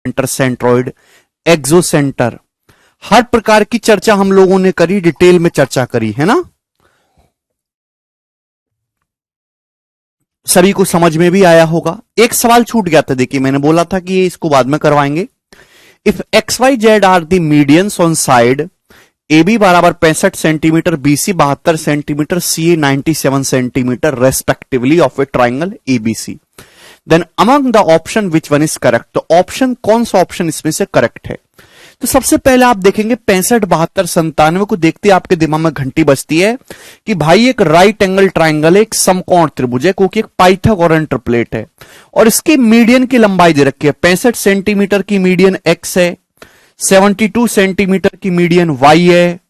Centre, centroid, एक्सोसेंटर, हर प्रकार की चर्चा हम लोगों ने करी, डिटेल में चर्चा करी है ना। सभी को समझ में भी आया होगा। एक सवाल छूट गया था, देखिए मैंने बोला था कि ये इसको बाद में करवाएंगे। If X Y Z are the medians on side A B बराबर 65 centimetre, B C 72 centimetre, C A 97 centimetre respectively of a triangle ABC, then among the option which one is correct. तो option, कौन सा option इसमें से correct है? तो सबसे पहले आप देखेंगे 65, 72, 97 को देखते ही आपके दिमाग में घंटी बजती है कि भाई एक राइट एंगल ट्राइंगल है, एक समकोण त्रिभुज है, क्योंकि एक पाइथागोरन ट्रिपलेट है और इसकी मीडियन की लंबाई दे रखी है। 65 सेंटीमीटर की मीडियन एक्स है, 72 सेंटीमीटर की मीडियन वाई है,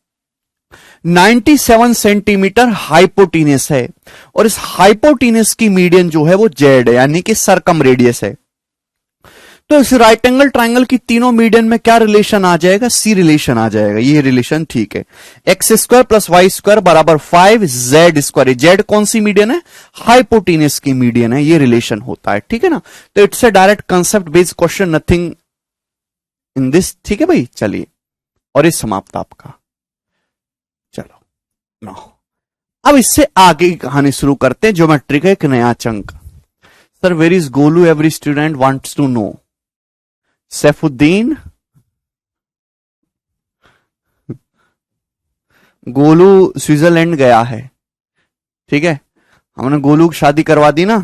97 सेंटीमीटर हाइपोटीनस है और इस हाइपोटीनस की मीडियन जो है वो जेड है, यानी कि सरकम रेडियस है। तो इस राइट एंगल ट्राइंगल की तीनों मीडियन में क्या रिलेशन आ जाएगा? सी रिलेशन आ जाएगा। ये रिलेशन ठीक है। X square plus Y square बराबर 5 जेड स्क्वायर। जेड कौन सी मीडियन है? हाइपोटीनस की मीडियन है। ये रिलेशन होता है, ठीक है ना। तो it's a direct concept based question, nothing in this, ठीक है भाई। चलिए, और ये समाप्त आपका। चलो नाउ अब इससे आगे की कहानी शुरू करते हैं। ज्योमेट्री का एक नया chunk. Sir where is Golu, every student wants to know. Saifuddin, Golu Switzerland गया है, ठीक है। हमने गोलू की शादी करवा दी ना।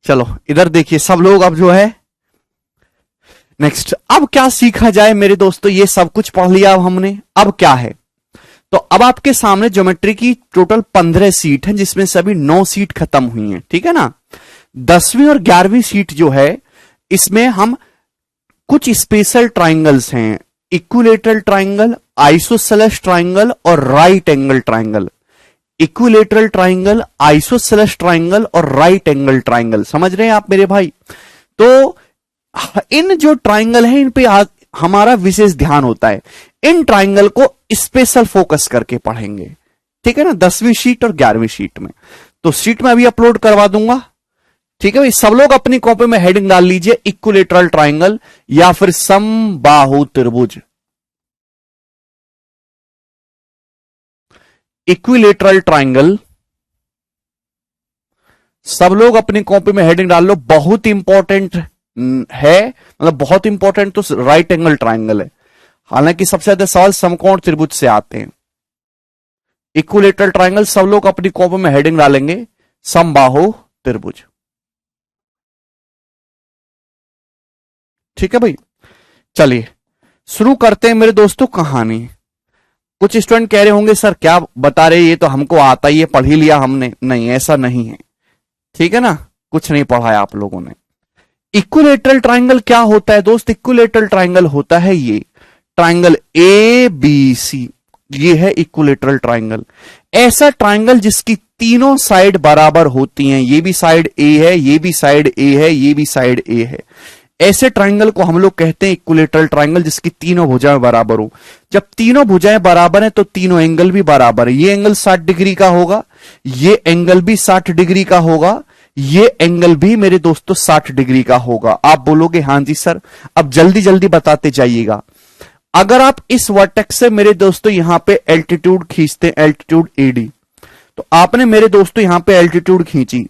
चलो इधर देखिए सब लोग, अब जो है नेक्स्ट, अब क्या सीखा जाए मेरे दोस्तों? ये सब कुछ पढ़ लिया अब हमने, अब क्या है? तो अब आपके सामने ज्योमेट्री की टोटल 15 सीट हैं, जिसमें से अभी 9 सीट खत्म हुई हैं, ठीक है ना। 10वीं और 11वीं सीट जो है, इसमें हम कुछ स्पेशल ट्राइंगल्स हैं, इक्विलेटरल ट्राइंगल, आइसोसेलेस ट्राइंगल और right angle triangle. Equilateral triangle, isosceles triangle और राइट एंगल ट्राइंगल, समझ रहे हैं आप मेरे भाई? तो इन जो ट्राइंगल है, इन पे हमारा विशेष ध्यान होता है। इन ट्राइंगल को स्पेशल फोकस करके पढ़ेंगे, ठीक है ना, 10वीं शीट और 11वीं शीट में। तो शीट में अभी अपलोड करवा दूंगा, ठीक है भाई। सब लोग अपनी कॉपी में हेडिंग डाल लीजिए, इक्विलेटरल ट्राइंगल या फिर समबाहु त्रिभुज। इक्विलेटरल ट्राइंगल, सब लोग अपनी कॉपी में हेडिंग डाल लो। बहुत इंपॉर्टेंट है, मतलब बहुत इंपॉर्टेंट तो राइट एंगल ट्राइंगल है। हालांकि सबसे ज्यादा सवाल समकोण त्रिभुज से आते हैं। इक्विलेटरल ट्राइंगल सब लोग अपनी कॉपी में हेडिंग डालेंगे, समबाहु त्रिभुज, ठीक है भाई। चलिए शुरू करते हैं मेरे दोस्तों कहानी। कुछ स्टूडेंट कह रहे होंगे सर क्या बता रहे, ये तो हमको आता ही है, पढ़ ही लिया हमने। नहीं, ऐसा नहीं है, ठीक है ना, कुछ नहीं पढ़ा है आप लोगों ने। इक्विलेटरल ट्राइंगल क्या होता है दोस्त? इक्विलेटरल ट्राइंगल होता है ये ट्राइंगल ए बी सी, ये है इक्विलेटरल ट्राइंगल। ऐसा ट्राइंगल जिसकी तीनों साइड बराबर होती हैं, ये भी साइड ए है, ये भी साइड ए है, ये भी साइड ए है। ऐसे ट्राइंगल को हम लोग कहते हैं इक्विलेटरल ट्राइंगल, जिसकी तीनों भुजाएं बराबर हो। जब तीनों भुजाएं बराबर हैं तो तीनों एंगल भी बराबर है। ये एंगल 60 डिग्री का होगा, ये एंगल भी 60 डिग्री का होगा, ये एंगल भी मेरे दोस्तों 60 डिग्री का होगा। आप बोलोगे हां जी सर। अब जल्दी जल्दी बताते जाइएगा। अगर आप इस वर्टेक्स से मेरे दोस्तों यहां पे एल्टीट्यूड खींचते हैं, एल्टीट्यूड एडी, तो आपने मेरे दोस्तों यहां पे एल्टीट्यूड खींची,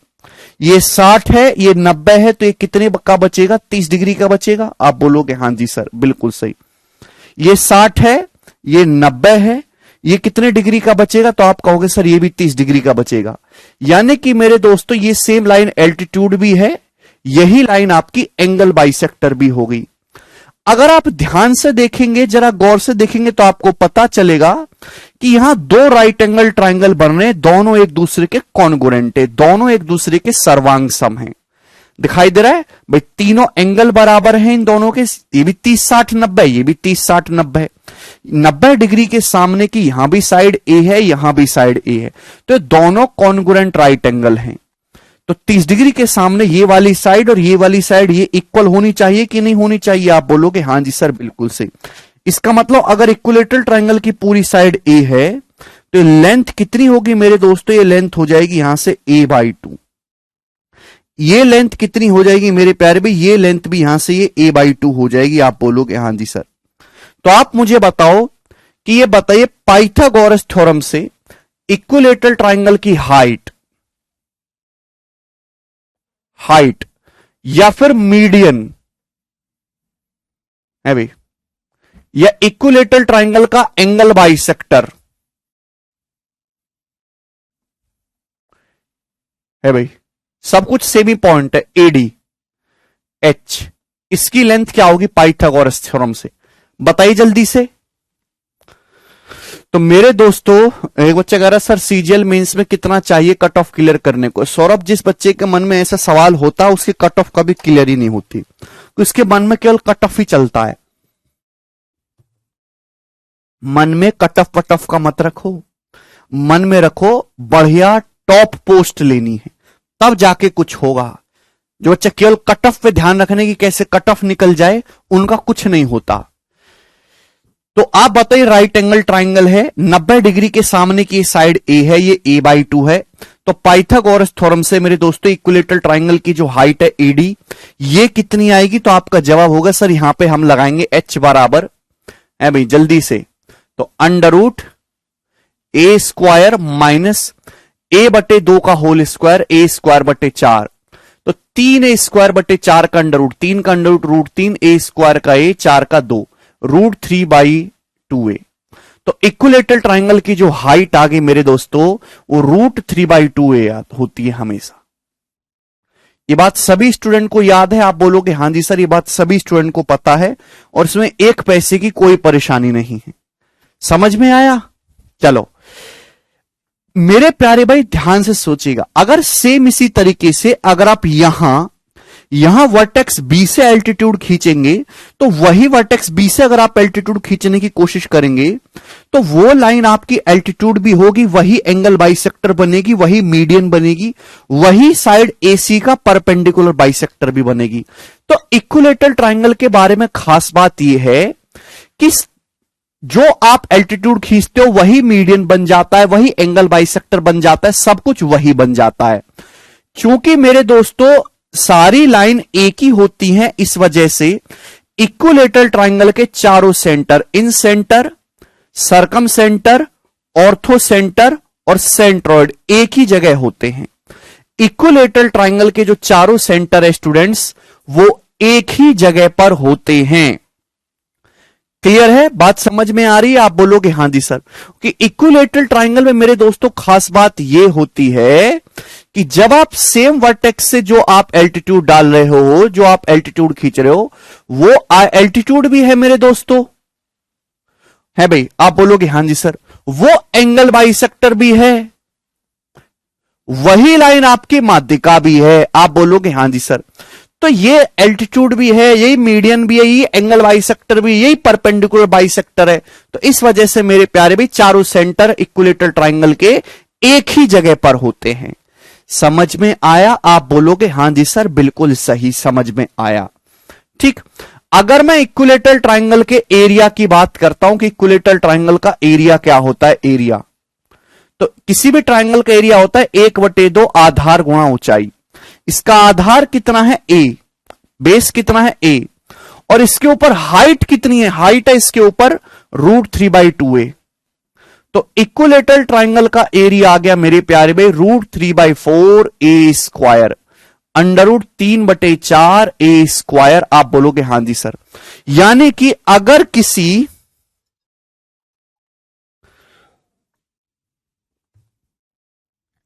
ये 60 है, ये 90 है, तो ये कितने का बचेगा? 30 डिग्री का बचेगा। आप बोलोगे हां जी सर, बिल्कुल सही। ये 60 है, ये 90 है, ये कितने डिग्री का बचेगा? तो आप कहोगे सर ये भी 30 डिग्री का बचेगा। यानी कि मेरे दोस्तों ये सेम लाइन एल्टीट्यूड भी है, यही लाइन आपकी एंगल बाइसेक्टर भी हो गई। अगर आप ध्यान से देखेंगे, जरा गौर से देखेंगे, तो आपको पता चलेगा कि यहां 2 राइट एंगल ट्राइंगल बन रहे हैं, दोनों एक दूसरे के कॉन्ग्रुएंट है, दोनों एक दूसरे के सर्वांग सम हैं। दिखाई दे रहा है भाई, तीनों एंगल बराबर हैं इन दोनों के। ये भी 30 60 90, ये भी 30 60 90। 90 डिग्री के सामने की यहां भी साइड ए है, यहां भी साइड ए है, तो दोनों कॉन्ग्रुएंट राइट एंगल हैं। तो 30 डिग्री के सामने ये वाली साइड और ये वाली साइड ये इक्वल होनी चाहिए कि नहीं होनी चाहिए? आप बोलोगे हां जी सर, बिल्कुल सही। इसका मतलब अगर इक्विलेटरल ट्राइंगल की पूरी साइड ए है तो लेंथ कितनी होगी मेरे दोस्तों? ये लेंथ हो जाएगी यहां से a/2। ये लेंथ कितनी हो जाएगी मेरे प्यारे भाई, ये लेंथ भी यहां से ये a/2 हो जाएगी। आप बोलोगे हां जी सर। तो आप मुझे बताओ कि ये बताइए पाइथागोरस थ्योरम से इक्विलेटरल ट्राइंगल की हाइट या फिर मीडियन है भाई, या इक्विलेटरल ट्राइंगल का एंगल बाइसेक्टर है भाई, सब कुछ सेमी पॉइंट है, एडी एच, इसकी लेंथ क्या होगी पाइथागोरस थ्योरम से, बताइए जल्दी से। तो मेरे दोस्तों एक बच्चा कह रहा सर सीजीएल मेंस में कितना चाहिए कट ऑफ क्लियर करने को। सौरभ, जिस बच्चे के मन में ऐसा सवाल होता है उसकी कट ऑफ कभी क्लियर ही नहीं होती, तो उसके मन में केवल कट ऑफ ही चलता है। मन में कट ऑफ का मत रखो, मन में रखो बढ़िया टॉप पोस्ट लेनी है, तब जाके कुछ होगा। जो बच्चे केवल कट ऑफ पे ध्यान रखने की कैसे कट ऑफ निकल जाए, उनका कुछ नहीं होता। तो आप बताइए राइट एंगल ट्राइंगल है, 90 डिग्री के सामने की साइड ए है, ये a/2 है। तो पाइथागोरस थ्योरम से मेरे दोस्तों इक्विलेटरल ट्राइंगल की जो हाइट है एडी, ये कितनी आएगी? तो आपका जवाब होगा सर यहां पे हम लगाएंगे h बराबर है भाई, जल्दी से। तो √a² माइनस a/2 का होल स्क्वायर, a² 4, तो 3a² 4 का अंडर रूट, 3 का अंडर रूट 3, a² का a, 4 का 2, √3/2a। तो इक्विलेटरल ट्राइंगल की जो हाइट आ गई मेरे दोस्तों वो √3/2a होती है हमेशा। ये बात सभी स्टूडेंट को याद है? आप बोलोगे हां जी सर, ये बात सभी स्टूडेंट को पता है और इसमें एक पैसे की कोई परेशानी नहीं है। समझ में आया? चलो मेरे प्यारे भाई ध्यान से सोचिएगा, अगर सेम इसी तरीके से अगर आप यहां वर्टेक्स बी से एल्टीट्यूड खींचेंगे, तो वही वर्टेक्स बी से अगर आप एल्टीट्यूड खींचने की कोशिश करेंगे तो वो लाइन आपकी एल्टीट्यूड भी होगी, वही एंगल बाइसेक्टर बनेगी, वही मीडियन बनेगी, वही साइड एसी का परपेंडिकुलर बाइसेक्टर भी बनेगी। तो इक्विलेटरल ट्राइंगल के बारे में खास बात यह है कि जो आप एल्टीट्यूड खींचते हो वही मीडियन बन जाता है, वही एंगल बाइसेक्टर बन जाता है, सब कुछ वही बन जाता है। क्योंकि मेरे दोस्तों सारी लाइन एक ही होती हैं, इस वजह से इक्विलेटरल ट्राइंगल के चारों सेंटर, इन सेंटर, सरकम सेंटर, ऑर्थो सेंटर और सेंट्रॉइड एक ही जगह होते हैं। इक्विलेटरल ट्राइंगल के जो चारों सेंटर है स्टूडेंट्स, वो एक ही जगह पर होते हैं। क्लियर है? बात समझ में आ रही है? आप बोलोगे हां जी सर। कि इक्विलेटरल ट्राइंगल में मेरे दोस्तों खास बात यह होती है कि जब आप सेम वर्टेक्स से जो आप एल्टीट्यूड डाल रहे हो, जो आप एल्टीट्यूड खींच रहे हो, वो एल्टीट्यूड भी है मेरे दोस्तों, है भाई? आप बोलोगे हां जी सर। वो एंगल बाइसेक्टर भी है, वही लाइन आपकी माध्यिका भी है। आप बोलोगे हां जी सर। तो ये एल्टीट्यूड भी है, यही मीडियन भी है, यही एंगल बाइसेक्टर भी, यही परपेंडिकुलर बाइसेक्टर है। तो इस वजह से मेरे प्यारे भी चारों सेंटर इक्विलेटरल ट्राइंगल के एक ही जगह पर होते हैं। समझ में आया? आप बोलोगे हां जी सर, बिल्कुल सही, समझ में आया। ठीक, अगर मैं इक्विलेटरल ट्राइंगल के एरिया की बात करता हूं कि इक्विलेटरल ट्राइंगल का एरिया क्या होता है, एरिया तो किसी भी ट्राइंगल का एरिया होता है 1/2 आधार गुणा ऊंचाई। इसका आधार कितना है? a, बेस कितना है? a, और इसके ऊपर हाइट कितनी है? हाइट है इसके ऊपर √3/2a। तो इक्विलेटरल ट्राइंगल का एरिया आ गया मेरे प्यारे भाई √3/4a², √3/4a²। आप बोलोगे हां जी सर। यानी कि अगर किसी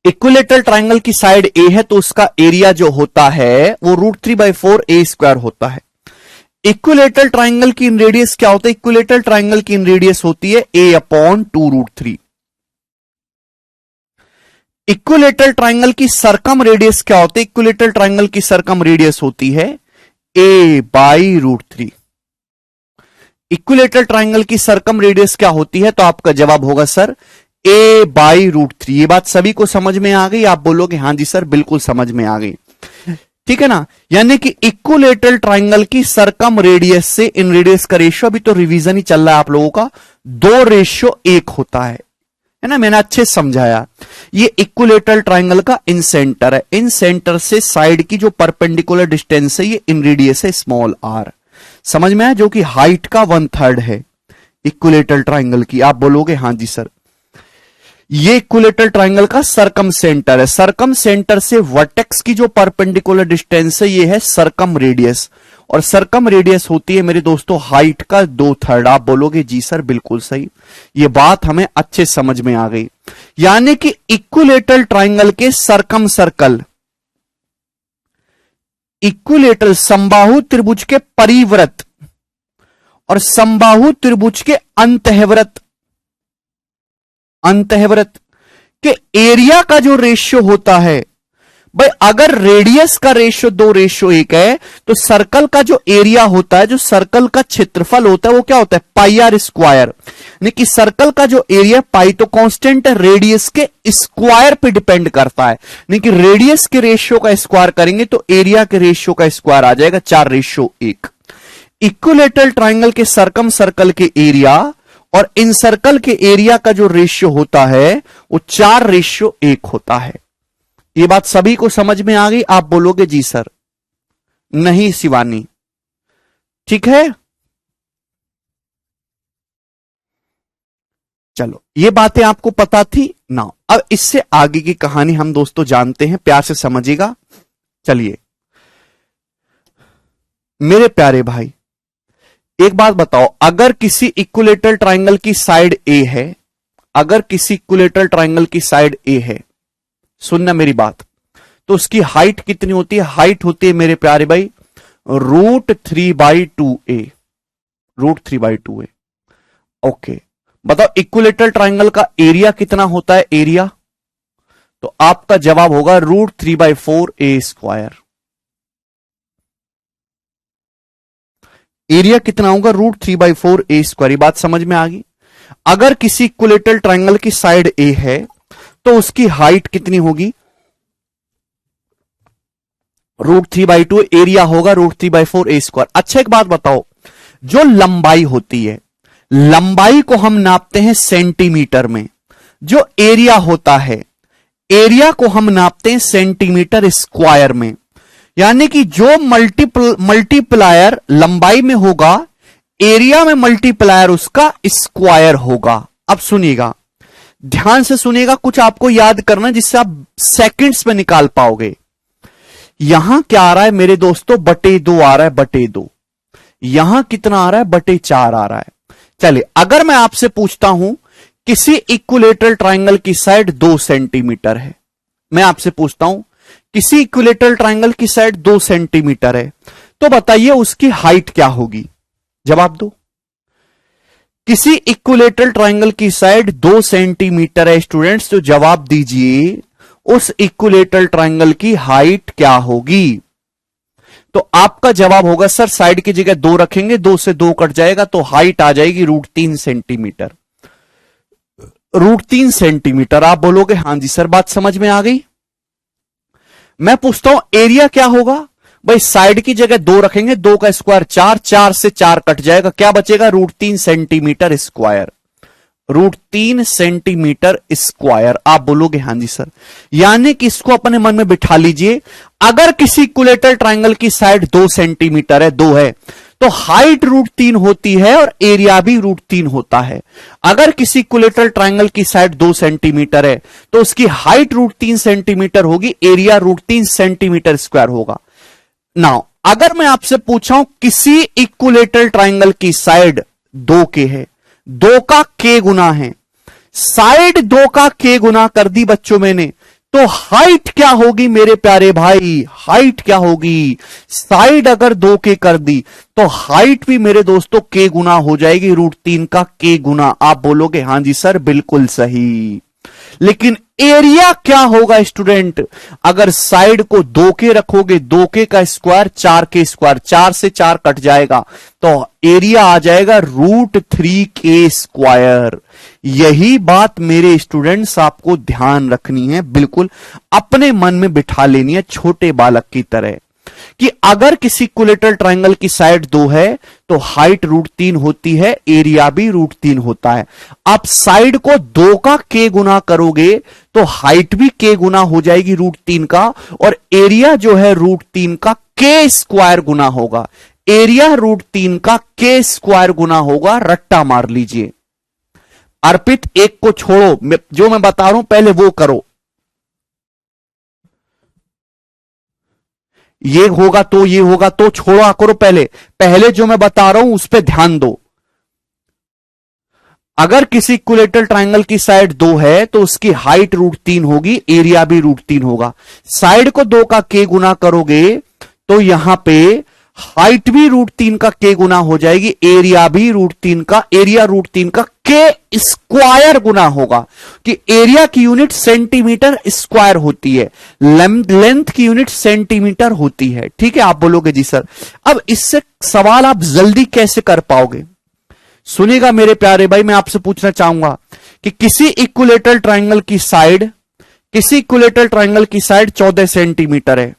इक्विलेटरल ट्राइंगल की साइड ए है तो उसका एरिया जो होता है वो √3/4a² होता है। इक्विलेटरल ट्राइंगल की इन रेडियस क्या होता है? इक्विलेटरल ट्राइंगल की इन रेडियस होती है a/2√3। इक्विलेटरल ट्राइंगल की सरकम रेडियस क्या होती है? इक्विलेटरल ट्राइंगल की सरकम रेडियस होती है a/√3। इक्विलेटरल ट्राइंगल की सरकम रेडियस क्या होती है? तो आपका जवाब होगा सर a/√3। ये बात सभी को समझ में आ गई? आप बोलोगे हां जी सर, बिल्कुल समझ में आ गई। ठीक है ना? यानी कि इक्विलेटरल ट्राइंगल की सरकम रेडियस से इन रेडियस का रेशियो, अभी तो रिवीजन ही चल रहा है आप लोगों का, 2:1 होता है। है ना, मैंने अच्छे से समझाया। ये इक्विलेटरल ट्राइंगल का इन सेंटर है, इन सेंटर से साइड की जो परपेंडिकुलर डिस्टेंस है ये इन रेडियस है स्मॉल आर, समझ में आया, जो कि हाइट का 1/3 है इक्विलेटरल ट्राइंगल की। आप बोलोगे हाँ जी सर। ये इक्विलेटरल ट्राइंगल का सरकम सेंटर है, सरकम सेंटर से वर्टेक्स की जो परपेंडिकुलर डिस्टेंस है ये है सरकम रेडियस, और सरकम रेडियस होती है मेरे दोस्तों हाइट का 2/3। आप बोलोगे जी सर बिल्कुल सही, ये बात हमें अच्छे समझ में आ गई। यानी कि इक्विलेटरल ट्राइंगल के सरकम सर्कल, इक्विलेटरल समबाहु त्रिभुज के परिव्रत और समबाहु त्रिभुज के अंतःव्रत, अंतःव्रत के एरिया का जो रेशियो होता है, भाई अगर रेडियस का रेशियो 2:1 है तो सर्कल का जो एरिया होता है, जो सर्कल का क्षेत्रफल होता है वो क्या होता है, पाई आर स्क्वायर। यानी कि सर्कल का जो एरिया पाई तो कांस्टेंट है, रेडियस के स्क्वायर पे डिपेंड करता है। यानी कि रेडियस के रेशियो का स्क्वायर करेंगे तो एरिया के रेशियो का स्क्वायर आ जाएगा 4:1। इक्विलेटरल ट्राइंगल के सरकम सर्कल के एरिया और इन सर्कल के एरिया का जो रेशियो होता है वो 4:1 होता है। ये बात सभी को समझ में आ गई? आप बोलोगे जी सर। नहीं शिवानी, ठीक है, चलो ये बातें आपको पता थी ना। अब इससे आगे की कहानी हम दोस्तों जानते हैं, प्यार से समझिएगा। चलिए मेरे प्यारे भाई, एक बात बताओ, अगर किसी इक्विलेटरल ट्राइंगल की साइड ए है, अगर किसी इक्विलेटरल ट्राइंगल की साइड ए है, सुनना मेरी बात, तो उसकी हाइट कितनी होती है? हाइट होती है मेरे प्यारे भाई √3/2a, √3/2a। ओके, बताओ इक्विलेटरल ट्राइंगल का एरिया कितना होता है? एरिया, तो आपका जवाब होगा √3/4a²। एरिया कितना होगा? √3/4a²। ये बात समझ में आ गई? अगर किसी इक्विलेटरल ट्राइंगल की साइड ए है तो उसकी हाइट कितनी होगी? √3/2, एरिया होगा √3/4a²। अच्छा एक बात बताओ, जो लंबाई होती है, लंबाई को हम नापते हैं सेंटीमीटर में, जो एरिया होता है, एरिया को हम नापते हैं सेंटीमीटर स्क्वायर में। यानी कि जो मल्टीप्लायर लंबाई में होगा, एरिया में मल्टीप्लायर उसका स्क्वायर होगा। अब सुनिएगा, ध्यान से सुनिएगा, कुछ आपको याद करना जिससे आप सेकंड्स में निकाल पाओगे। यहां क्या आ रहा है मेरे दोस्तों? /2 आ रहा है, /2। यहां कितना आ रहा है? /4 आ रहा है। चलिए अगर मैं आपसे पूछता हूं किसी इक्विलेटरल ट्राइंगल की साइड 2 सेंटीमीटर है, मैं आपसे पूछता हूं किसी इक्विलेटरल ट्राइंगल की साइड 2 सेंटीमीटर है, तो बताइए उसकी हाइट क्या होगी? जवाब दो। किसी इक्विलेटरल ट्राइंगल की साइड 2 सेंटीमीटर है स्टूडेंट्स, तो जवाब दीजिए उस इक्विलेटरल ट्राइंगल की हाइट क्या होगी? तो आपका जवाब होगा सर साइड की जगह 2 रखेंगे, 2 से 2 कट जाएगा तो हाइट आ जाएगी √3 सेंटीमीटर। √3 सेंटीमीटर। आप बोलोगे हां जी सर, बात समझ में आ गई। मैं पूछता हूं एरिया क्या होगा? भाई साइड की जगह 2 रखेंगे, 2 का स्क्वायर 4, 4 से 4 कट जाएगा, क्या बचेगा? √3 सेंटीमीटर स्क्वायर, √3 सेंटीमीटर स्क्वायर। आप बोलोगे हां जी सर। यानी कि इसको अपने मन में बिठा लीजिए, अगर किसी इक्विलेटरल ट्राइंगल की साइड 2 सेंटीमीटर है, 2 है, तो हाइट √3 होती है और एरिया भी √3 होता है। अगर किसी इक्विलेटरल ट्राइंगल की साइड 2 सेंटीमीटर है तो उसकी हाइट √3 सेंटीमीटर होगी, एरिया √3 सेंटीमीटर स्क्वायर होगा। नाउ अगर मैं आपसे पूछा हूं किसी इक्विलेटरल ट्राइंगल की साइड 2 के है, 2 का k गुना है, साइड 2 का k गुना कर दी बच्चों मैंने, तो हाइट क्या होगी मेरे प्यारे भाई? हाइट क्या होगी? साइड अगर 2 के कर दी तो हाइट भी मेरे दोस्तों k गुना हो जाएगी, √3 का k गुना। आप बोलोगे हां जी सर बिल्कुल सही। लेकिन एरिया क्या होगा स्टूडेंट? अगर साइड को 2 के रखोगे, 2 के का स्क्वायर 4 के स्क्वायर, 4 से 4 कट जाएगा तो एरिया आ जाएगा √3k²। यही बात मेरे स्टूडेंट्स आपको ध्यान रखनी है, बिल्कुल अपने मन में बिठा लेनी है छोटे बालक की तरह, कि अगर किसी इक्विलेटरल ट्रायंगल की साइड 2 है तो हाइट √3 होती है, एरिया भी √3 होता है। आप साइड को 2 का k गुना करोगे तो हाइट भी k गुना हो जाएगी √3 का, और एरिया जो है √3 का k स्क्वायर गुना होगा। एरिया √3 का k स्क्वायर गुना होगा। रट्टा मार लीजिए। अर्पित, एक को छोड़ो, जो मैं बता रहा हूं पहले वो करो। ये होगा तो ये होगा तो छोड़ा करो, पहले जो मैं बता रहा हूं उस पर ध्यान दो। अगर किसी इक्विलेटरल ट्रायंगल की साइड 2 है तो उसकी हाइट √3 होगी, एरिया भी √3 होगा। साइड को 2 का k गुना करोगे तो यहां पे हाइट भी √3 का k गुना हो जाएगी, एरिया भी √3 का, एरिया √3 का k स्क्वायर गुना होगा, कि एरिया की यूनिट सेंटीमीटर स्क्वायर होती है, लेंथ की यूनिट सेंटीमीटर होती है। ठीक है, आप बोलोगे जी सर अब इससे सवाल आप जल्दी कैसे कर पाओगे। सुनिएगा मेरे प्यारे भाई, मैं आपसे पूछना चाहूंगा कि किसी इक्विलेटरल ट्रायंगल की साइड 14 सेंटीमीटर है,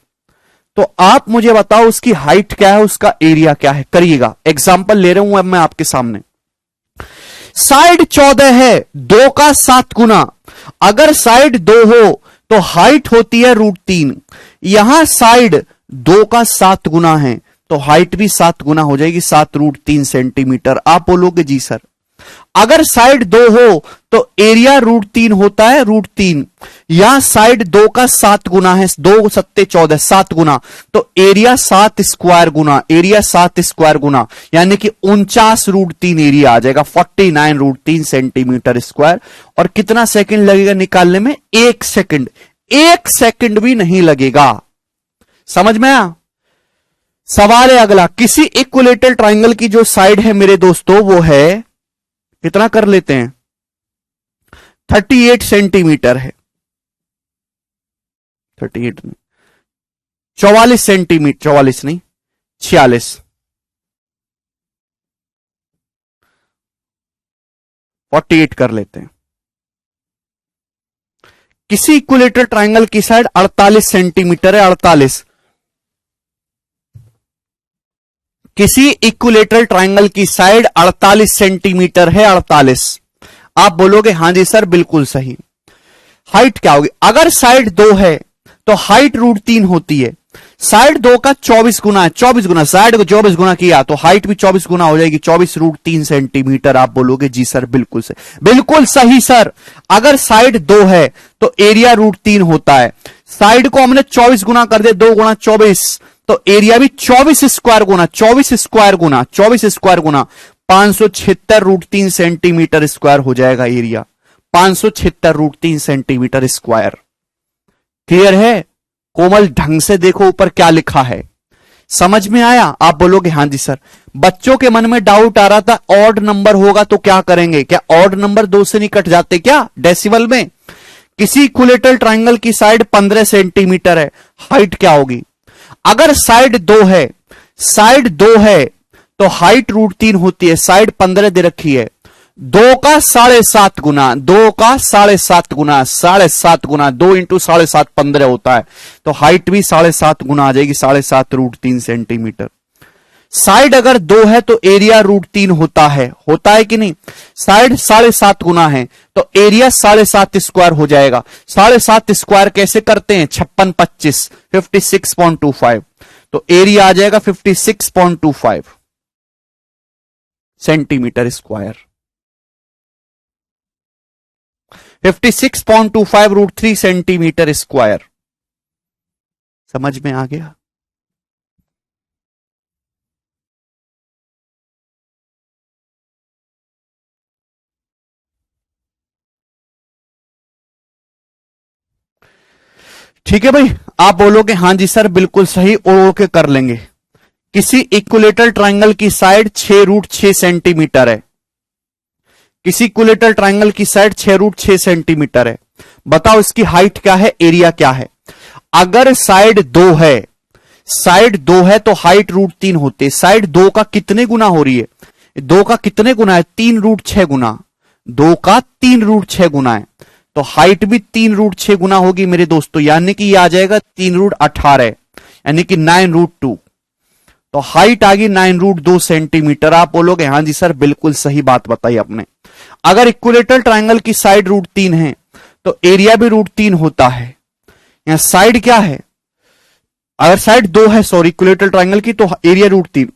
तो आप मुझे बताओ उसकी हाइट क्या है, उसका एरिया क्या है। करिएगा, एग्जांपल ले रहा हूं अब मैं आपके सामने। साइड 14 है, 2 का 7 गुना। अगर साइड 2 हो तो हाइट होती है √3। यहां साइड 2 का 7 गुना है तो हाइट भी 7 गुना हो जाएगी, 7 √3 सेंटीमीटर। आप बोलोगे जी सर अगर साइड 2 हो तो एरिया √3 होता है, √3। यहां साइड 2 का 7 गुना है, 2 7 14, 7 गुना, तो एरिया 7 स्क्वायर गुना, एरिया 7 स्क्वायर गुना, यानी कि 49 √3 एरिया आ जाएगा, 49 √3 सेंटीमीटर स्क्वायर। और कितना सेकंड लगेगा निकालने में? 1 सेकंड। 1 सेकंड भी नहीं लगेगा। समझ में आया? सवाल है अगला, किसी इक्विलेटरल ट्रायंगल की जो साइड है मेरे दोस्तों वो है, कितना कर लेते हैं, 38 सेंटीमीटर है, 38 नहीं 44 सेंटीमीटर, 44 नहीं 46, 48 कर लेते हैं। किसी इक्विलेटरल ट्रायंगल की साइड 48 सेंटीमीटर है, 48। किसी इक्विलेटरल ट्रायंगल की साइड 48 सेंटीमीटर है, 48। आप बोलोगे हां जी सर बिल्कुल सही। हाइट क्या होगी? अगर साइड 2 है तो हाइट √3 होती है, साइड 2 का 24 गुना है, 24 गुना, साइड को 24 गुना किया तो हाइट भी 24 गुना हो जाएगी, 24 √3 सेंटीमीटर। आप बोलोगे जी सर बिल्कुल सही, बिल्कुल सही सर। अगर साइड 2 है तो एरिया √3 होता है, साइड को हमने 24 गुना कर दिया, 2 गुना 24, तो एरिया भी 24 स्क्वायर गुना, 24 स्क्वायर गुना, 24 स्क्वायर गुना 576 √3 सेंटीमीटर स्क्वायर हो जाएगा एरिया, 576 √3 सेंटीमीटर स्क्वायर। क्लियर है? कोमल ढंग से देखो ऊपर क्या लिखा है, समझ में आया? आप बोलोगे हां जी सर। बच्चों के मन में डाउट आ रहा था ऑड नंबर होगा तो क्या करेंगे, क्या ऑड नंबर 2 से नहीं कट जाते क्या डेसिमल में? किसी इक्विलेटरल ट्रायंगल की साइड 15 सेंटीमीटर है, हाइट क्या होगी? अगर साइड 2 है तो हाइट √3 होती है, साइड 15 दे रखी है, 2 का 7.5 गुना, 2 का 7.5 गुना, 7.5 गुना, 2 × 7.5 15 होता है, तो हाइट भी 7.5 गुना आ जाएगी, 7.5 √3 सेंटीमीटर। साइड अगर 2 है तो एरिया √3 होता है कि नहीं? साइड 7.5 गुना है तो एरिया 7.5 स्क्वायर हो जाएगा। 7.5 स्क्वायर कैसे करते हैं? 56 25, 56.25, तो एरिया आ जाएगा 56.25 सेंटीमीटर स्क्वायर। 56.25 √3 centimetre square. समझ में आ गया? ठीक है भाई, आप बोलोगे हां जी सर बिल्कुल सही, ओढ़ के कर लेंगे। किसी इक्विलेटरल ट्रायंगल की साइड 6 √6 सेंटीमीटर है, किसी इक्विलेटरल ट्रायंगल की साइड 6 √6 सेंटीमीटर है, बताओ इसकी हाइट क्या है, एरिया क्या है? अगर साइड 2 है तो हाइट √3 होती है, साइड 2 का कितने गुना हो रही है? 2 का कितने गुना है? 3 √6 गुना, 2 का 3 √6 गुना है, तो हाइट भी 3 √6 गुना होगी मेरे दोस्तों, यानी कि ये आ जाएगा 3 √18, यानी कि 9√2। तो हाइट आ गई 9√2 सेंटीमीटर। आप बोलोगे हां जी सर बिल्कुल सही बात बताई आपने। अगर इक्विलेटरल ट्राइंगल की साइड √3 है तो एरिया भी √3 होता है। यहां साइड क्या है, अगर साइड 2 है सॉरी इक्विलेटरल ट्राइंगल की, तो एरिया √3।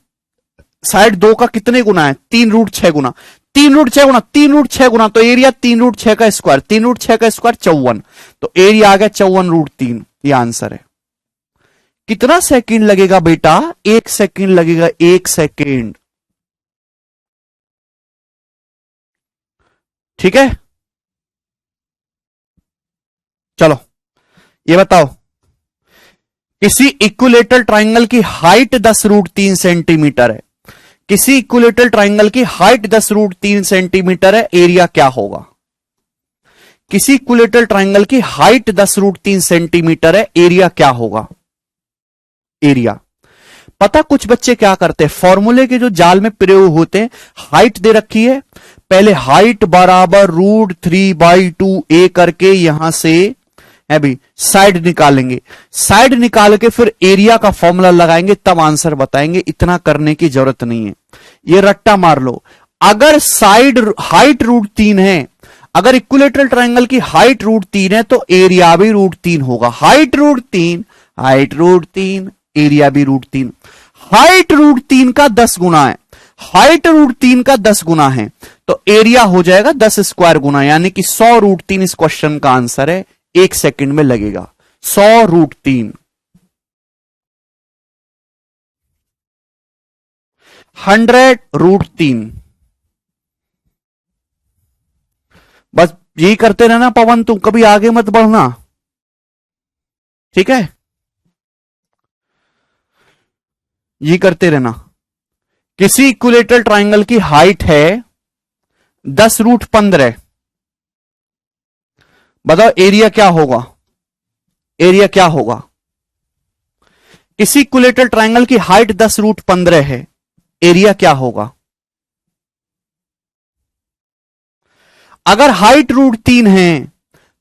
साइड 2 का कितने गुना है, 3√6 गुना। 3√6 गुना 3√6 गुना, तो एरिया 3√6 का स्क्वायर, 3√6 का स्क्वायर 54। तो एरिया आ गया 54√3। ये आंसर है। कितना सेकंड लगेगा बेटा, 1 सेकंड लगेगा, 1 सेकंड। ठीक है, चलो ये बताओ, किसी इक्विलेटरल ट्राइंगल की हाइट 10√3 सेंटीमीटर है। किसी इक्विलेटरल ट्राइंगल की हाइट 10√3 सेंटीमीटर है, एरिया क्या होगा। किसी इक्विलेटरल ट्राइंगल की हाइट 10√3 सेंटीमीटर है, एरिया क्या होगा। एरिया पता, कुछ बच्चे क्या करते हैं, फॉर्मूले के जो जाल में प्रयोग होते हैं, हाइट दे रखी है, पहले हाइट बराबर √3/2 ए करके यहां से है भी साइड निकालेंगे, साइड निकाल के फिर एरिया का फॉर्मूला लगाएंगे, तब आंसर बताएंगे। इतना करने की जरूरत नहीं है, ये रट्टा मार लो। अगर साइड हाइट √3 है, अगर इक्विलेटरल ट्राइंगल की हाइट √3 है तो एरिया भी √3 होगा। हाइट √3 एरिया भी √3। हाइट √3 का 10 गुना है, हाइट √3 का 10 गुना है, तो एरिया हो जाएगा 10 स्क्वायर गुना, यानी कि 100√3 इस क्वेश्चन का आंसर है। 1 सेकंड में लगेगा 100√3। 100√3। बस यही करते रहना पवन, तुम कभी आगे मत बढ़ना, ठीक है, ये करते रहना। किसी इक्विलेटरल ट्राइंगल की हाइट है 10√15, बताओ एरिया क्या होगा। एरिया क्या होगा। किसी इक्विलेटरल ट्राइंगल की हाइट 10√15 है, एरिया क्या होगा। अगर हाइट √3 है